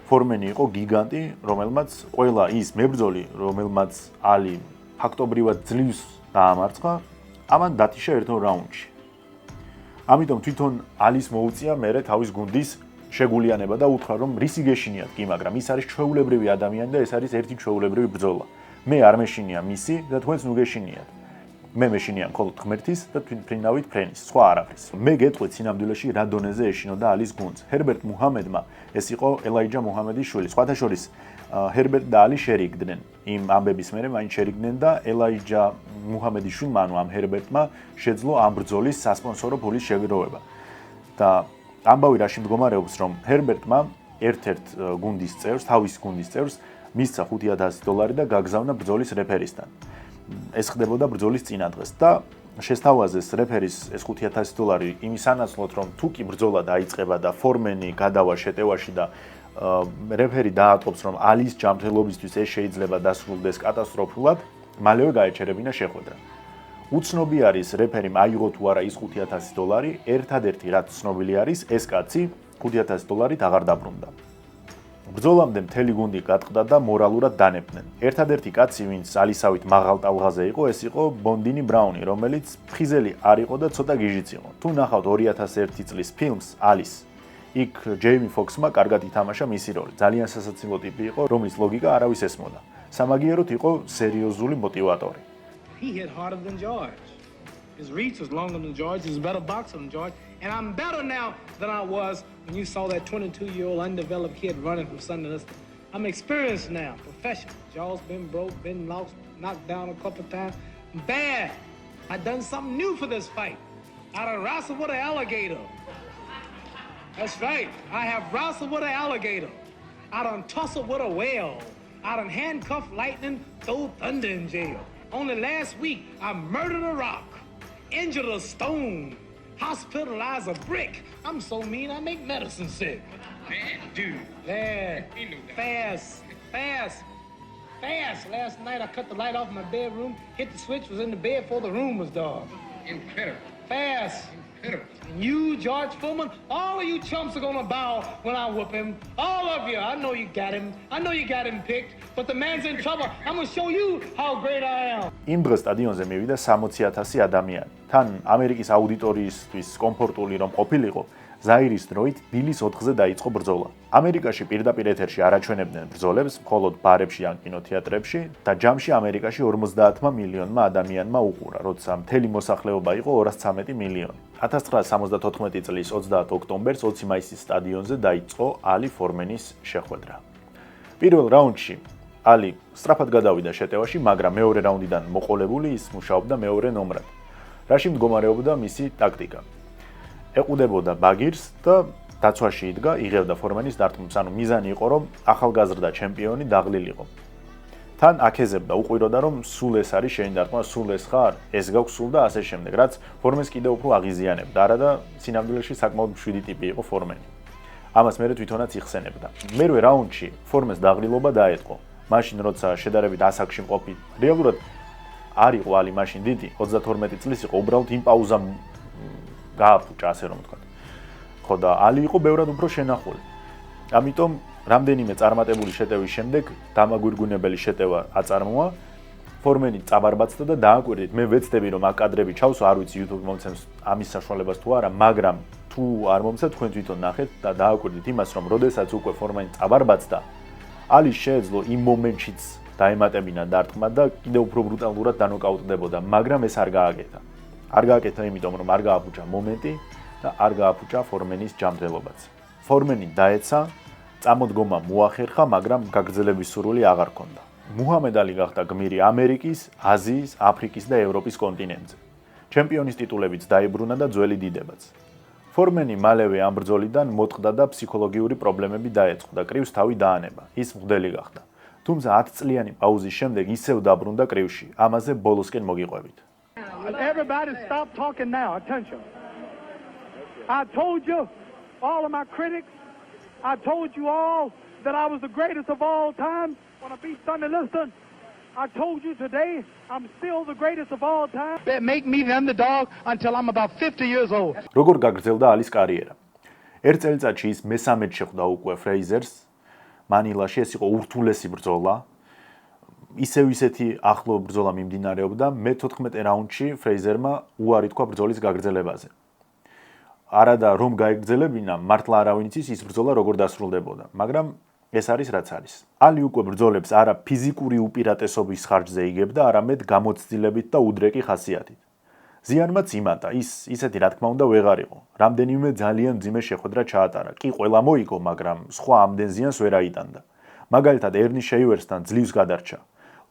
A: ფორმენი იყო გიგანტი, რომელმაც ყველა ის მებრძოლი, რომელმაც ალი ფაქტობრივად ძლივს დაამარცხა, ამან დათიშა ერთო რაუნდში. ამიტომ თვითონ ალის მოუწია მერე თავის გუნდის შეგულიანება და უთხრა, რომ რისი გეშინიათ კი, მაგრამ ის არის ჩვეულებრივი ადამიანი და ეს არის ერთი ჩვეულებრივი ბრძოლა. მე არ მეშინია მისი და თქვენც ნუ გეშინიათ. მე მეშინია მხოლოდ ღმერთის და თვითმფრინავით ფრენის, სხვა არაფრის. მე გეტყვით სინამდვილეში რა დონეზე ეშინოდა ალის გუნდს. ჰერბერტ მუჰამედმა ეს იყო ელაიჯა მუჰამედის შვილი. სხვათა შორის ჰერბერტ და ალი შერიგდნენ. იმ ამბების მერე მაინც შერიგდნენ და ელაიჯა მუჰამედის შვილმა, ანუ ამ ჰერბერტმა შეძლო ამ ბრძოლის სასპონსორო ფულის შეგროვება. და ამბავი რაში მდგომარეობს, რომ ჰერბერტმა ერთ-ერთ გუნდის წევრს, თავის გუნდის წევრს მისცა $5,000 და გაგზავნა ბრძოლის რეფერისთან. ეს ხდებოდა ბრძოლის წინადღეს და შესთავაზეს რეფერის ეს $5,000 იმის ანაცვლოდ, რომ თუ კი ბრძოლა დაიწყება და ფორმენი გადავა შეტევაში და რეფერი დაატყობს, რომ ალის ჯანმრთელობისთვის ეს შეიძლება დასრულდეს კატასტროფულად, მალევე გაეჩერებინა შეხვედრა. უცნობი არის რეფერიმ აიღო თუ არა ის $5,000, ერთადერთი რაც ცნობილი არის, ეს კაცი $5,000 აღარ დაბრუნდა. ბრძოლამდე მთელი გუნდი გატყდა და მორალურად დანებდნენ. ერთადერთი კაცი, ვინც ალისავით მაღალ ტალღაზე იყო, ეს იყო ბონდინი ბრაუნი, რომელიც ფხიზელი არ იყო და ცოტა გიჟიც იყო. თუ ნახავთ 2001 წლის ფილმს ალის, იქ ჯეიმი ფოქსმა კარგად ითამაშა მისი როლი. ძალიან სასაცილო ტიპი იყო, რომლის ლოგიკა არავის ესმოდა. სამაგიეროდ იყო სერიოზული მოტივატორი.
G: He hit harder than George. His reach was longer than George. He's a better boxer than George. And I'm better now than I was when you saw that 22-year-old undeveloped kid running from Sunday Liston. I'm experienced now, professional. Jaw's been broke, been lost, knocked down a couple times. I'm bad. I done something new for this fight. I done wrestled with an alligator. That's right. I have wrestled with an alligator. I done tussled with a whale. I done handcuffed lightning, throw thunder in jail. Only last week, I murdered a rock, injured a stone, hospitalized a brick. I'm so mean, I make medicine sick.
I: Man, dude.
G: Yeah, fast. Last night, I cut the light off in my bedroom, hit the switch, was in the bed before the room was dark.
I: Incredible.
G: Fast.
I: Incredible.
G: And you, George Foreman, all of you chumps are gonna bow when I whoop him. All of you. I know you got him. I know you got him picked. But the man's in trouble. I'm gonna show you how great I am.
A: იმ დღეს სტადიონზე მივიდა 60,000 ადამიანი. თან ამერიკის აუდიტორიისთვის კომფორტული რომ ყოფილიყო, ზაირის დროით დილის 4-ზე დაიწყო ბრძოლა. ამერიკაში პირდაპირ ეთერში არაჩვენებდნენ ბრძოლებს, მხოლოდ ბარებში ან კინოთეატრებში და ჯამში ამერიკაში 50 მილიონმა ადამიანმა უყურა, როცა მთელი მოსახლეობა იყო 213 მილიონი. 1974 წლის 30 ოქტომბერს 20 მაისის სტადიონზე დაიწყო ალი ფორმენის შეხვედრა. პირველ რაუნდში ალი სწრაფად გადავიდა შეტევაში, მაგრამ მეორე რაუნდიდან მოყოლებული ის მუშაობდა მეორე ნომრად. რაში მდგომარეობდა მისი ტაქტიკა? ეყუდებოდა ბაგირს და დაცვაში იდგა, იღებდა ფორმენის დარტყმას, ანუ მიზანი იყო რომ ახალგაზრდა ჩემპიონი დაღლილიყო. თან აკეზებდა, უყვიროდა რომ სულ ეს არის შენი დარტყმა, სულ ეს ხარ, ეს გაქვს სულ და ასე შემდეგ, რაც ფორმენს კიდევ უფრო აღიზიანებდა, არა და სინამდვილეში საკმაოდ მშვიდი ტიპი იყო ფორმენი. ამას მერე თვითონაც იხსენებდა. მერვე რაუნდში ფორმენს დაღლილობა დაეთყო. მაშინ როცა შედარებით ასაკში მყოფი, რეალურად არ იყო ალი მაშინ დიდი, 32 წლის იყო, უბრალოდ იმ პაუზამ გააფუჭა, ასე რომ ვთქვა. ხო და ალი იყო ბევრად უფრო შენახული. ამიტომ რამდენიმე წარმატებული შეტევის შემდეგ დამაგვირგვინებელი შეტევა აწარმოა. ფორმენი წაბარბაცდა და დააკვირდით, მე ვეცდები რომ აქ კადრები ჩავსო, არ ვიცი YouTube მომცემს ამის საშუალებას თუ არა, მაგრამ თუ არ მომცემთ, თქვენ თვითონ ნახეთ და დააკვირდით იმას, რომ როდესაც უკვე ფორმენი წაბარბაცდა, ალი შეეძლო იმ მომენტშიც დაემატებინა დარტყმა და კიდევ უფრო ბრუტალურად დანოკაუტდებოდა, მაგრამ ეს არ გააკეთა. არ გააკეთა იმიტომ, რომ არ გააფუჭა მომენტი და არ გააფუჭა ფორმენის ჯანმრთელობაც. ფორმენი დაეცა, წამოდგომა მოახერხა, მაგრამ გაგრძელების სურვილი აღარ ჰქონდა. მუჰამედ ალი გახდა გმირი ამერიკის, აზიის, აფრიკის და ევროპის კონტინენტზე. ჩემპიონის ტიტულებიც დაიბრუნა და ძველი დიდებაც. ფორმენი მალევე ამ ბრძოლიდან მოწყდა და ფსიქოლოგიური პრობლემები დაეწყო და კრივს თავი დაანება. ის მღვდელი გახდა. თუმცა 10 წლიანი პაუზის შემდეგ ისევ დაბრუნდა კრივში. ამაზე ბოლოსკენ მოგიყვებით.
E: Everybody stop talking now. Attention. I told you, all of my critics, I told you all that I was the greatest of all time. Want to be Sunday listen? I told you today, I'm still the greatest of all time. Make me the underdog until I'm about 50 years old.
A: როგორ გაგრძელდა ალის კარიერა? ერთ წელიწადში ის მესამედ შეხვდა უკვე ფრეიზერს. მანილაში ეს იყო ურთულესი ბრძოლა. ისევ ისეთი ახლო ბრძოლა მიმდინარეობდა, მე-14 რაუნდში ფრეიზერმა უარი თქვა ბრძოლის გაგრძელებაზე. არადა რომ გაეგრძელებინა, მართლა არავინ იცის ის ბრძოლა როგორ დასრულდებოდა, მაგრამ ეს არის რაც არის. ალი უკვე ბრძოლებს არა ფიზიკური უპირატესობის ხარჯზე იგებდა, არამედ გამოცდილებით და უდრეკი ხასიათით. ზიანმაც იმატა, ის ისეთი რა თქმა უნდა ვეღარ იყო. რამდენიმე ძალიან მძიმე შეხვედრა ჩაატარა. კი ყველა მოიგო, მაგრამ სხვა ამდენ ზიანს ვერ აიტანდა. მაგალითად, ერნი შეივერსთან ძლივს გადარჩა.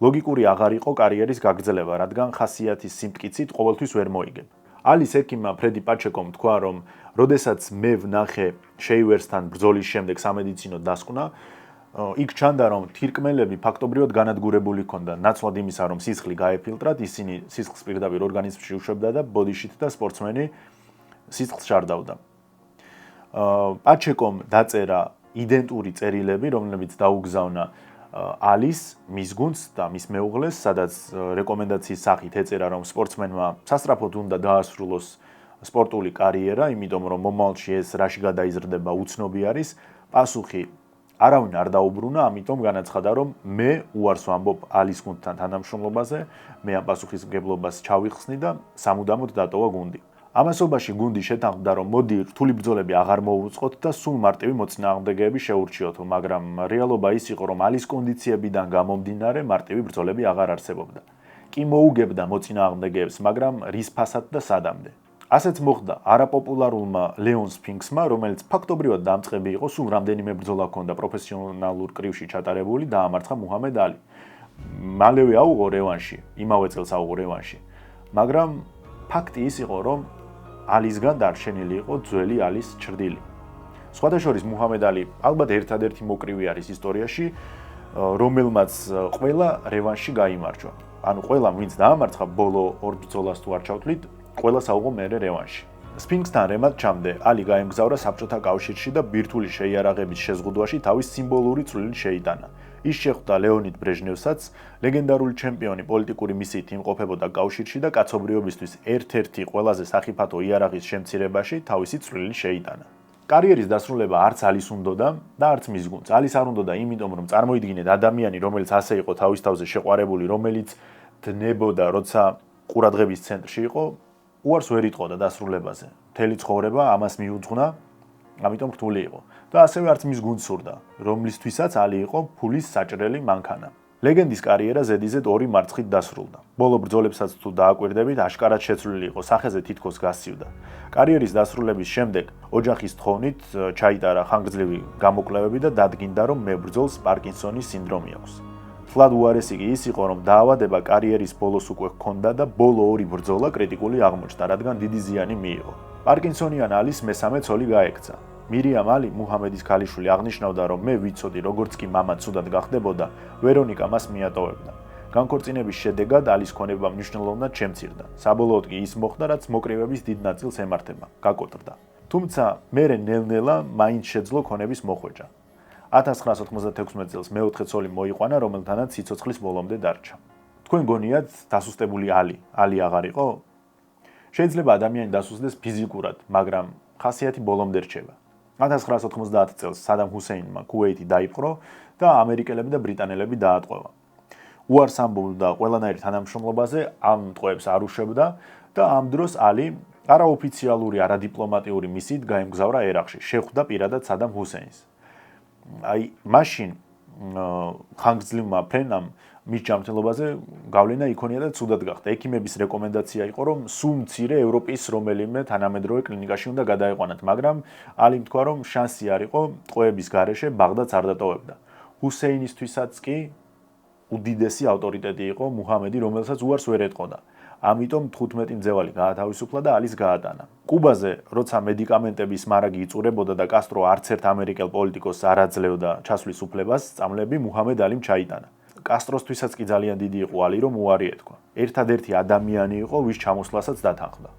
A: ლოგიკური აღარ იყო კარიერის გაგრძელება, რადგან ხასიათის სიმტკიცით ყოველთვის ვერ მოიგებ. ალის ექიმმა ფრედი პაჩეკომ თქვა, რომ როდესაც მე ვნახე შეივერსთან ბრძოლის შემდეგ სამედიცინო დასკვნა, იქ ჩანდა, რომ თირკმელები ფაქტობრივად განადგურებული ჰქონდა, ნაცვლად იმისა, რომ სისხლი გაეფილტრათ, ისინი სისხლს პირდაპირ ორგანიზმში უშვებდა და ბოდიშით და სპორტსმენი სისხლს შარდავდა. პაჩეკომ დაწერა იდენტური წერილები, რომლებიც დაუგზავნა ალის, მის გუნდს და მის მეუღლეს, სადაც რეკომენდაციის სახით ეწერა, რომ სპორტსმენმა სასწრაფოდ უნდა დაასრულოს სპორტული კარიერა, იმიტომ რომ მომავალში ეს რაში გადაიზრდება უცნობი არის. პასუხი არავინ არ დაუბრუნა, ამიტომ განაცხადა, რომ მე უარს ვამბობ ალის გუნდთან თანამშრომლობაზე, მე ამ პასუხისმგებლობას ჩავიხსნი და სამუდამოდ დატოვა გუნდი. ამასობაში გუნდი შეთანხმდა, რომ მოდი რთული ბრძოლები აღარ მოუწყოთ და სულ მარტივი მოწინააღმდეგეები შეურჩიოთ, მაგრამ რეალობა ის იყო, რომ ალის კონდიციებიდან გამომდინარე მარტივი ბრძოლები აღარ არსებობდა. კი მოუგებდა მოწინააღმდეგეებს, მაგრამ რის ფასად და სადამდე. ასეც მოხდა არაპოპულარულმა ლეონ სფინქსმა, რომელიც ფაქტობრივად დამწყები იყო, სულ რამდენიმე ბრძოლა ჰქონდა პროფესიონალურ კრივში ჩატარებული, დაამარცხა მუჰამედ ალი. მალევე აუღო რევანში, იმავე წელს აუღო რევანში. მაგრამ ფაქტი ის იყო, რომ ალისგან დარჩენილი იყო ძველი ალის ჩრდილი. სხვათა შორის მუჰამედ ალი ალბათ ერთადერთი მოკრივი არის ისტორიაში, რომელმაც ყველა რევანში გაიმარჯვა. ანუ ყველამ ვინც დაამარცხა ბოლო ორ ბრძოლას თუ არ ჩავთვლით, ყველა საუყო მერე რევანში. სფინქსთან რემატჩამდე ალი გაემგზავრა საბჭოთა კავშირში და ბირთვული შეიარაღების შეზღუდვაში თავის სიმბოლური წვლილი შეიტანა. ის შეხვდა ლეონიდ ბრეჟნევსაც, ლეგენდარული ჩემპიონი პოლიტიკური მისიით იმყოფებოდა კავშირში და კაცობრიობისთვის ერთ-ერთი ყველაზე სახიფათო იარაღის შემცირებაში თავისი წვლილი შეიტანა. კარიერის დასრულება არც ალის უნდოდა და არც მის გუნდს. ალის არ უნდოდა იმიტომ, რომ წარმოიდგინეთ ადამიანი, რომელიც ასე იყო თავის თავზე შეყვარებული, რომელიც დნებოდა, როცა ყურადღების ცენტრში იყო, უარს ვერ იტყოდა დასრულებაზე. მთელი ცხოვრება ამას მიუძღვნა, ამიტომ რთული იყო. და ასევე არც მის გუნდს სურდა, რომლისთვისაც ალი იყო ფულის საჭრელი მანქანა. ლეგენდის კარიერა ზედიზედ 2 მარცხით დასრულდა. ბოლო ბრძოლებსაც თუ დააკვირდებით, აშკარად შეცვლილი იყო, სახეზე თითქოს გასცივდა. კარიერის დასრულების შემდეგ ოჯახის თხოვნით ჩაიტარა ხანგრძლივი გამოკვლევები და დადგინდა, რომ მებრძოლს პარკინსონის სინდრომი აქვს. თლად უარესი კი ის იყო, რომ დაავადება კარიერის ბოლოს უკვე ჰქონდა და ბოლო 2 ბრძოლა კრიტიკული აღმოჩნდა, რადგან დიდი ზიანი მიიღო. პარკინსონიან ალის მესამე ცოლი გაექცა. მირიამ ალი, მუჰამედის ქალიშვილი, აღნიშნავდა, რომ მე ვიცოდი, როგორც კი მამა ცუდად გახდებოდა, ვერონიკა მას მიატოვებდა. განქორწინების შედეგად ალის ქონება მნიშვნელოვნად შემცირდა. საბოლოოდ კი ის მოხდა, რაც მოკრივების დიდ ნაწილს ემართება, გაკოტრდა. თუმცა მერე ნელ-ნელა მაინც შეძლო ქონების მოხვეჭა. 1996 წელს მეოთხე ცოლი მოიყვანა, რომელთანაც სიცოცხლის ბოლომდე დარჩა. თქვენ გონიათ დასუსტებული ალი აღარ იყო? შეიძლება ადამიანი დასუსტდეს ფიზიკურად, მაგრამ ხასიათი ბოლომდე რჩება. 1990 წელს სადამ ჰუსეინმა ქუვეითი დაიპყრო და ამერიკელები და ბრიტანელები დაატყვევა. უარს ამბობდა ყველანაირ თანამშრომლობაზე, ამ ტყვეებს არ უშვებდა და ამ დროს ალი არაოფიციალური, არადიპლომატიური მისიით გაემგზავრა ერაყში, შეხვდა პირადად სადამ ჰუსეინს. აი, მაშინ ხანგრძლივმა ფრენამ მის ჯანმრთელობაზე გავლენა იქონია და ცუდად გახდა. ექიმების რეკომენდაცია იყო, რომ სულ მცირე ევროპის რომელიმე თანამედროვე კლინიკაში უნდა გადაეყვანათ, მაგრამ ალი თქვა, რომ შანსი არ იყო, ტყვეების გარეშე ბაღდადს არ დატოვებდა. ჰუსეინისთვისაც კი უდიდესი ავტორიტეტი იყო მუჰამედი, რომელსაც უარს ვერ ეტყოდა. ამიტომ 15 მძევალი გაათავისუფლა და ალის გაატანა. კუბაზე, როცა მედიკამენტების მარაგი იწურებოდა და კასტრო არც ერთ ამერიკელ პოლიტიკოსს არ აძლევდა ჩასვლის უფლებას, სწამლები მუჰამედ ალიმ ჩაიტანა. კასტროსთვისაც კი ძალიან დიდი იყო ალი, რომ უარი ეთქვა. ერთადერთი ადამიანი იყო, ვის ჩამოსვლასაც დათანხმდა.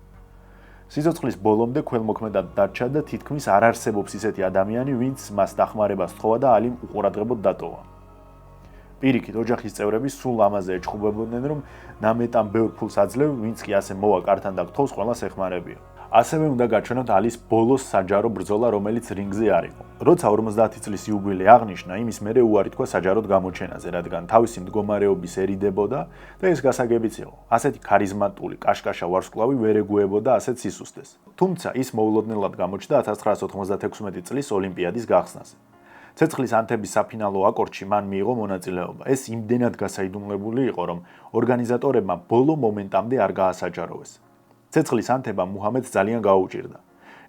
A: სიცოცხლის ბოლომდე ქველმოქმედად დარჩა და თითქმის არ არსებობს ისეთი ადამიანი, ვინც მას დახმარებას თხოვა და ალიმ უყურადღებოდ დატოვა. პირიქით, ოჯახის წევრები სულ ამაზე ეჩხუბებოდნენ, რომ ნამეტან ბევრ ფულს აძლევ, ვინც კი ასე მოვა კართან და გთხოვს, ყველას ეხმარებია. ასევე უნდა გაჩვენოთ ალის ბოლოს საჯარო ბრძოლა, რომელიც რინგზე არ იყო. როცა 50 წლის იუბილე აღნიშნა, იმის მერე უარი თქვა საჯაროდ გამოჩენაზე, რადგან თავისი მდგომარეობის ერიდებოდა და ეს გასაგებიც იყო. ასეთი ქარიზმატული კაშკაშა ვარსკვლავი ვერ ეგუებოდა ასეთ სისუსტეს. თუმცა ის მოულოდნელად გამოჩნდა 1996 წლის ოლიმპიადის გახსნაზე. ცეცხლის ანთების საფინალო აკორდში მან მიიღო მონაწილეობა. ეს იმდენად გასაიდუმლებული იყო, რომ ორგანიზატორებმა ბოლო მომენტამდე არ გაასაჯაროვეს. ცეცხლის ანთება მუჰამედს ძალიან გაუჭირდა.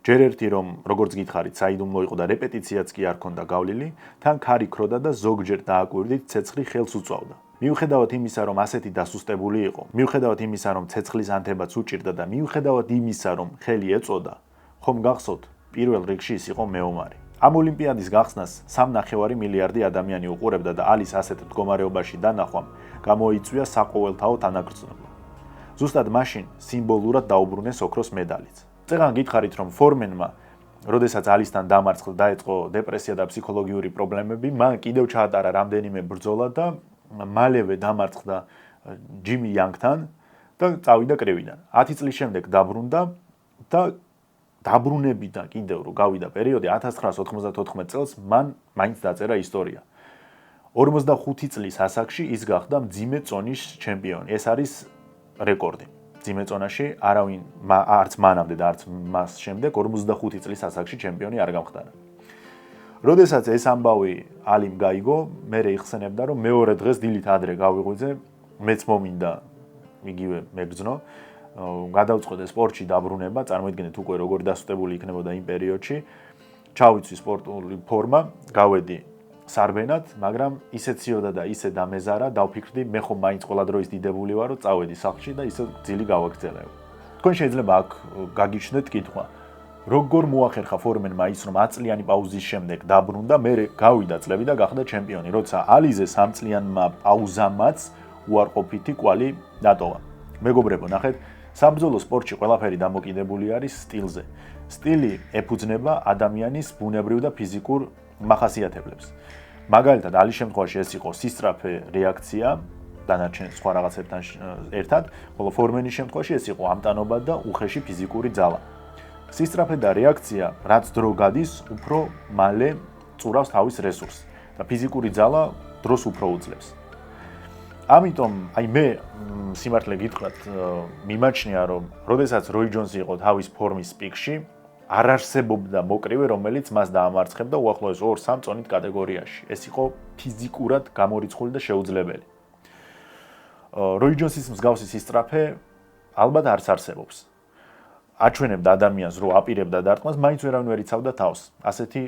A: ჯერ ერთი რომ როგორც გითხარით, საიდუმლო იყო და რეპეტიციაც კი არ ქონდა გავლილი, თან ქარი ქროდა და ზოგჯერ დააკვირდით ცეცხლი ხელს უწვავდა. მიუხედავად იმისა, რომ ასეთი დასუსტებული იყო, მიუხედავად იმისა, რომ ცეცხლის ანთებაც უჭირდა და მიუხედავად იმისა, რომ ხელი ეწოდა, ხომ გახსოვთ, პირველ რიგში ის იყო მეომარი. ამ ოლიმპიადის გახსნას 3.5 მილიარდი ადამიანი უყურებდა და ალის ასეთ მდგომარეობაში დანახვამ გამოიწვია საყოველთაო თანაგრძნობა. ზუსტად მაშინ სიმბოლურად დაუბრუნეს ოქროს მედალიც. წეგან გითხარით, რომ ფორმენმა, როდესაც ალისთან დამარცხდა, დაეწყო დეპრესია და ფსიქოლოგიური პრობლემები, მან კიდევ ჩაატარა რამდენიმე ბრძოლა და მალევე დამარცხდა ჯიმი იანგთან და წავიდა კრივიდან. 10 წლის შემდეგ დაბრუნდა და დაბრუნებიდან კიდევ რო გავიდა პერიოდი 1994 წელს მან მაინც დაწერა ისტორია. 45 წლის ასაკში ის გახდა მძიმე წონის ჩემპიონი. ეს არის რეკორდი. მძიმე წონაში არავინ არც მანამდე და არც მას შემდეგ 45 წლის ასაკში ჩემპიონი არ გამხდარა. როდესაც ეს ამბავი ალიმ გაიგო, მე იხსენებდა, რომ მეორე დღეს დილით ადრე გავიღვიძე, მეც მომინდა იგივე მებრძნო. გადავწყვეტე სპორტში დაბრუნება, წარმოიდგინეთ უკვე როგორ დასუსტებული იქნებოდა იმ პერიოდში. ჩავიცვი სპორტული ფორმა, გავედი სარბენად, მაგრამ ისე ციოდა და ისე დამეზარა, დავფიქრდი, მე ხომ მაინც ყველა დროის დიდებული ვარო, წავედი სახლში და ისე ძილი გავაგრძელებდი. თქვენ შეიძლება აქ გაგიჩნდეთ კითხვა, როგორ მოახერხა ფორმენმა ის, რომ 10 წლიანი პაუზის შემდეგ დაბრუნდა, მერე გავიდა წლები და გახდა ჩემპიონი, როცა ალიზე 3 წლიანმა პაუზამაც უარყოფითი კვალი დატოვა. მეგობრებო, ნახეთ, საბრძოლო სპორტში ყველაფერი დამოკიდებული არის სტილზე. სტილი ეფუძნება ადამიანის ბუნებრივ და ფიზიკურ მახასიათებლებს. მაგალითად, ალის შემთხვევაში ეს იყო სისწრაფე რეაქცია დანარჩენ სხვა რაღაცებთან ერთად, ხოლო ფორმენის შემთხვევაში ეს იყო ამტანობა და უხეში ფიზიკური ძალა. სისწრაფე და რეაქცია, რაც დრო გადის, უფრო მალე წურავს თავის რესურსს და ფიზიკური ძალა დროს უფრო უძლებს. ამიტომ, მე სიმართლე გითხრათ, მიმაჩნია, რომ როდესაც როი ჯონსი იყო თავის ფორმის პიკში, არ არსებობდა მოკრივე, რომელიც მას დაამარცხებდა უახლოეს 2-3 წონით კატეგორიაში. ეს იყო ფიზიკურად გამორიცხული და შეუძლებელი. როი ჯონსის მსგავსი სისწრაფე ალბათ არც არსებობს. აჩვენებდა ადამიანს, რომ აპირებდა დარტყმას, მაინც ვერავინ ვერ იცავდა თავს. ასეთი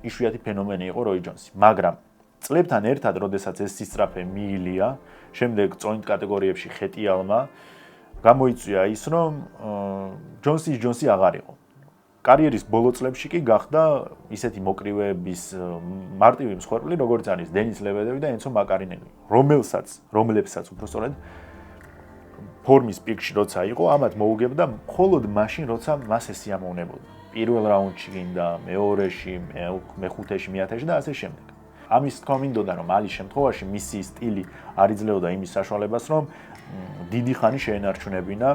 A: იშვიათი ფენომენი იყო როი ჯონსი. მაგრამ წლებთან ერთად, როდესაც ეს სისწრაფე მიილია, შემდეგ წონით კატეგორიებში ხეტიალმა გამოიწვია ის, რომ ჯონსი აღარ იყო. კარიერის ბოლო წლებში კი გახდა ისეთი მოკრივეების მარტივი მსხვერპლი, როგორც არის დენის ლებედევი და ენცო მაკარინელი, რომლებსაც უბრალოდ ფორმის პიკში როცა იყო, ამათ მოუგებდა მხოლოდ მაშინ, როცა მას ეს სიამოვნებოდა. პირველ რაუნდში გინდა, მეორეში, მეხუთეში, მეათეში და ასე შემდეგ. ამის თქმა მინდოდა, რომ ალის შემთხვევაში მისი სტილი არ იძლეოდა იმის საშუალებას, რომ დიდი ხანი შეენარჩუნებინა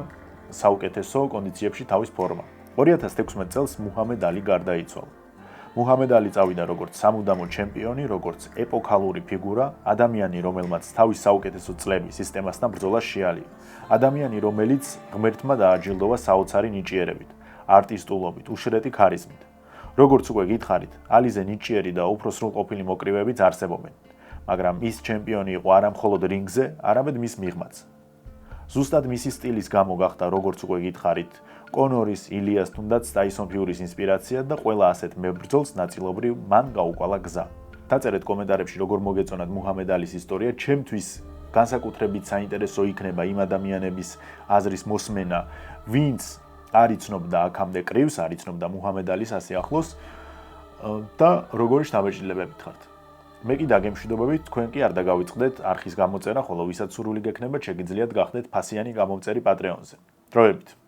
A: საუკეთესო კონდიციებში თავის ფორმა. 2016 წელს მუჰამედ ალი გარდაიცვალა. მუჰამედ ალი წავიდა როგორც სამუდამო ჩემპიონი, როგორც ეპოქალური ფიგურა, ადამიანი, რომელმაც თავის საუკეთესო წლები სისტემასთან ბრძოლას შეალია. ადამიანი, რომელიც ღმერთმა დააჯილდოვა საოცარი ნიჭიერებით, არტისტულობით, უშრეთი ქარიზმით. როგორც უკვე გითხარით, ალიზე ნიჭიერი და უფრო სრულყოფილი მოკრივეებიც არსებობენ, მაგრამ ის ჩემპიონი იყო არა მხოლოდ რინგზე, არამედ მის მიღმაც. ზუსტად მისი სტილის გამო გახდა, როგორც უკვე გითხარით, კონორის, ილიას თუნდაც ტაისონ ფიურის ინსპირაცია და ყველა ასეთ მებრძოლს ნაწილობრივ მან გაუკვალა გზა. დაწერეთ კომენტარებში, როგორ მოგეწონათ მუჰამედ ალის ისტორია, ჩემთვის განსაკუთრებით საინტერესო იქნება იმ ადამიანების აზრის მოსმენა, ვინც არ იცნობდა აქამდე კრივს, არ იცნობდა მუჰამედ ალის ასე ახლოს და როგორი შთაბეჭდილებებით ხართ. მე კი დაგემშვიდობებით, თქვენ კი არ დაგავიწყდეთ არხის გამოწერა, ხოლო ვისაც სურვილი გექნებათ, შეგიძლიათ გახდეთ ფასიანი გამომწერი პატრეონზე. დროებით.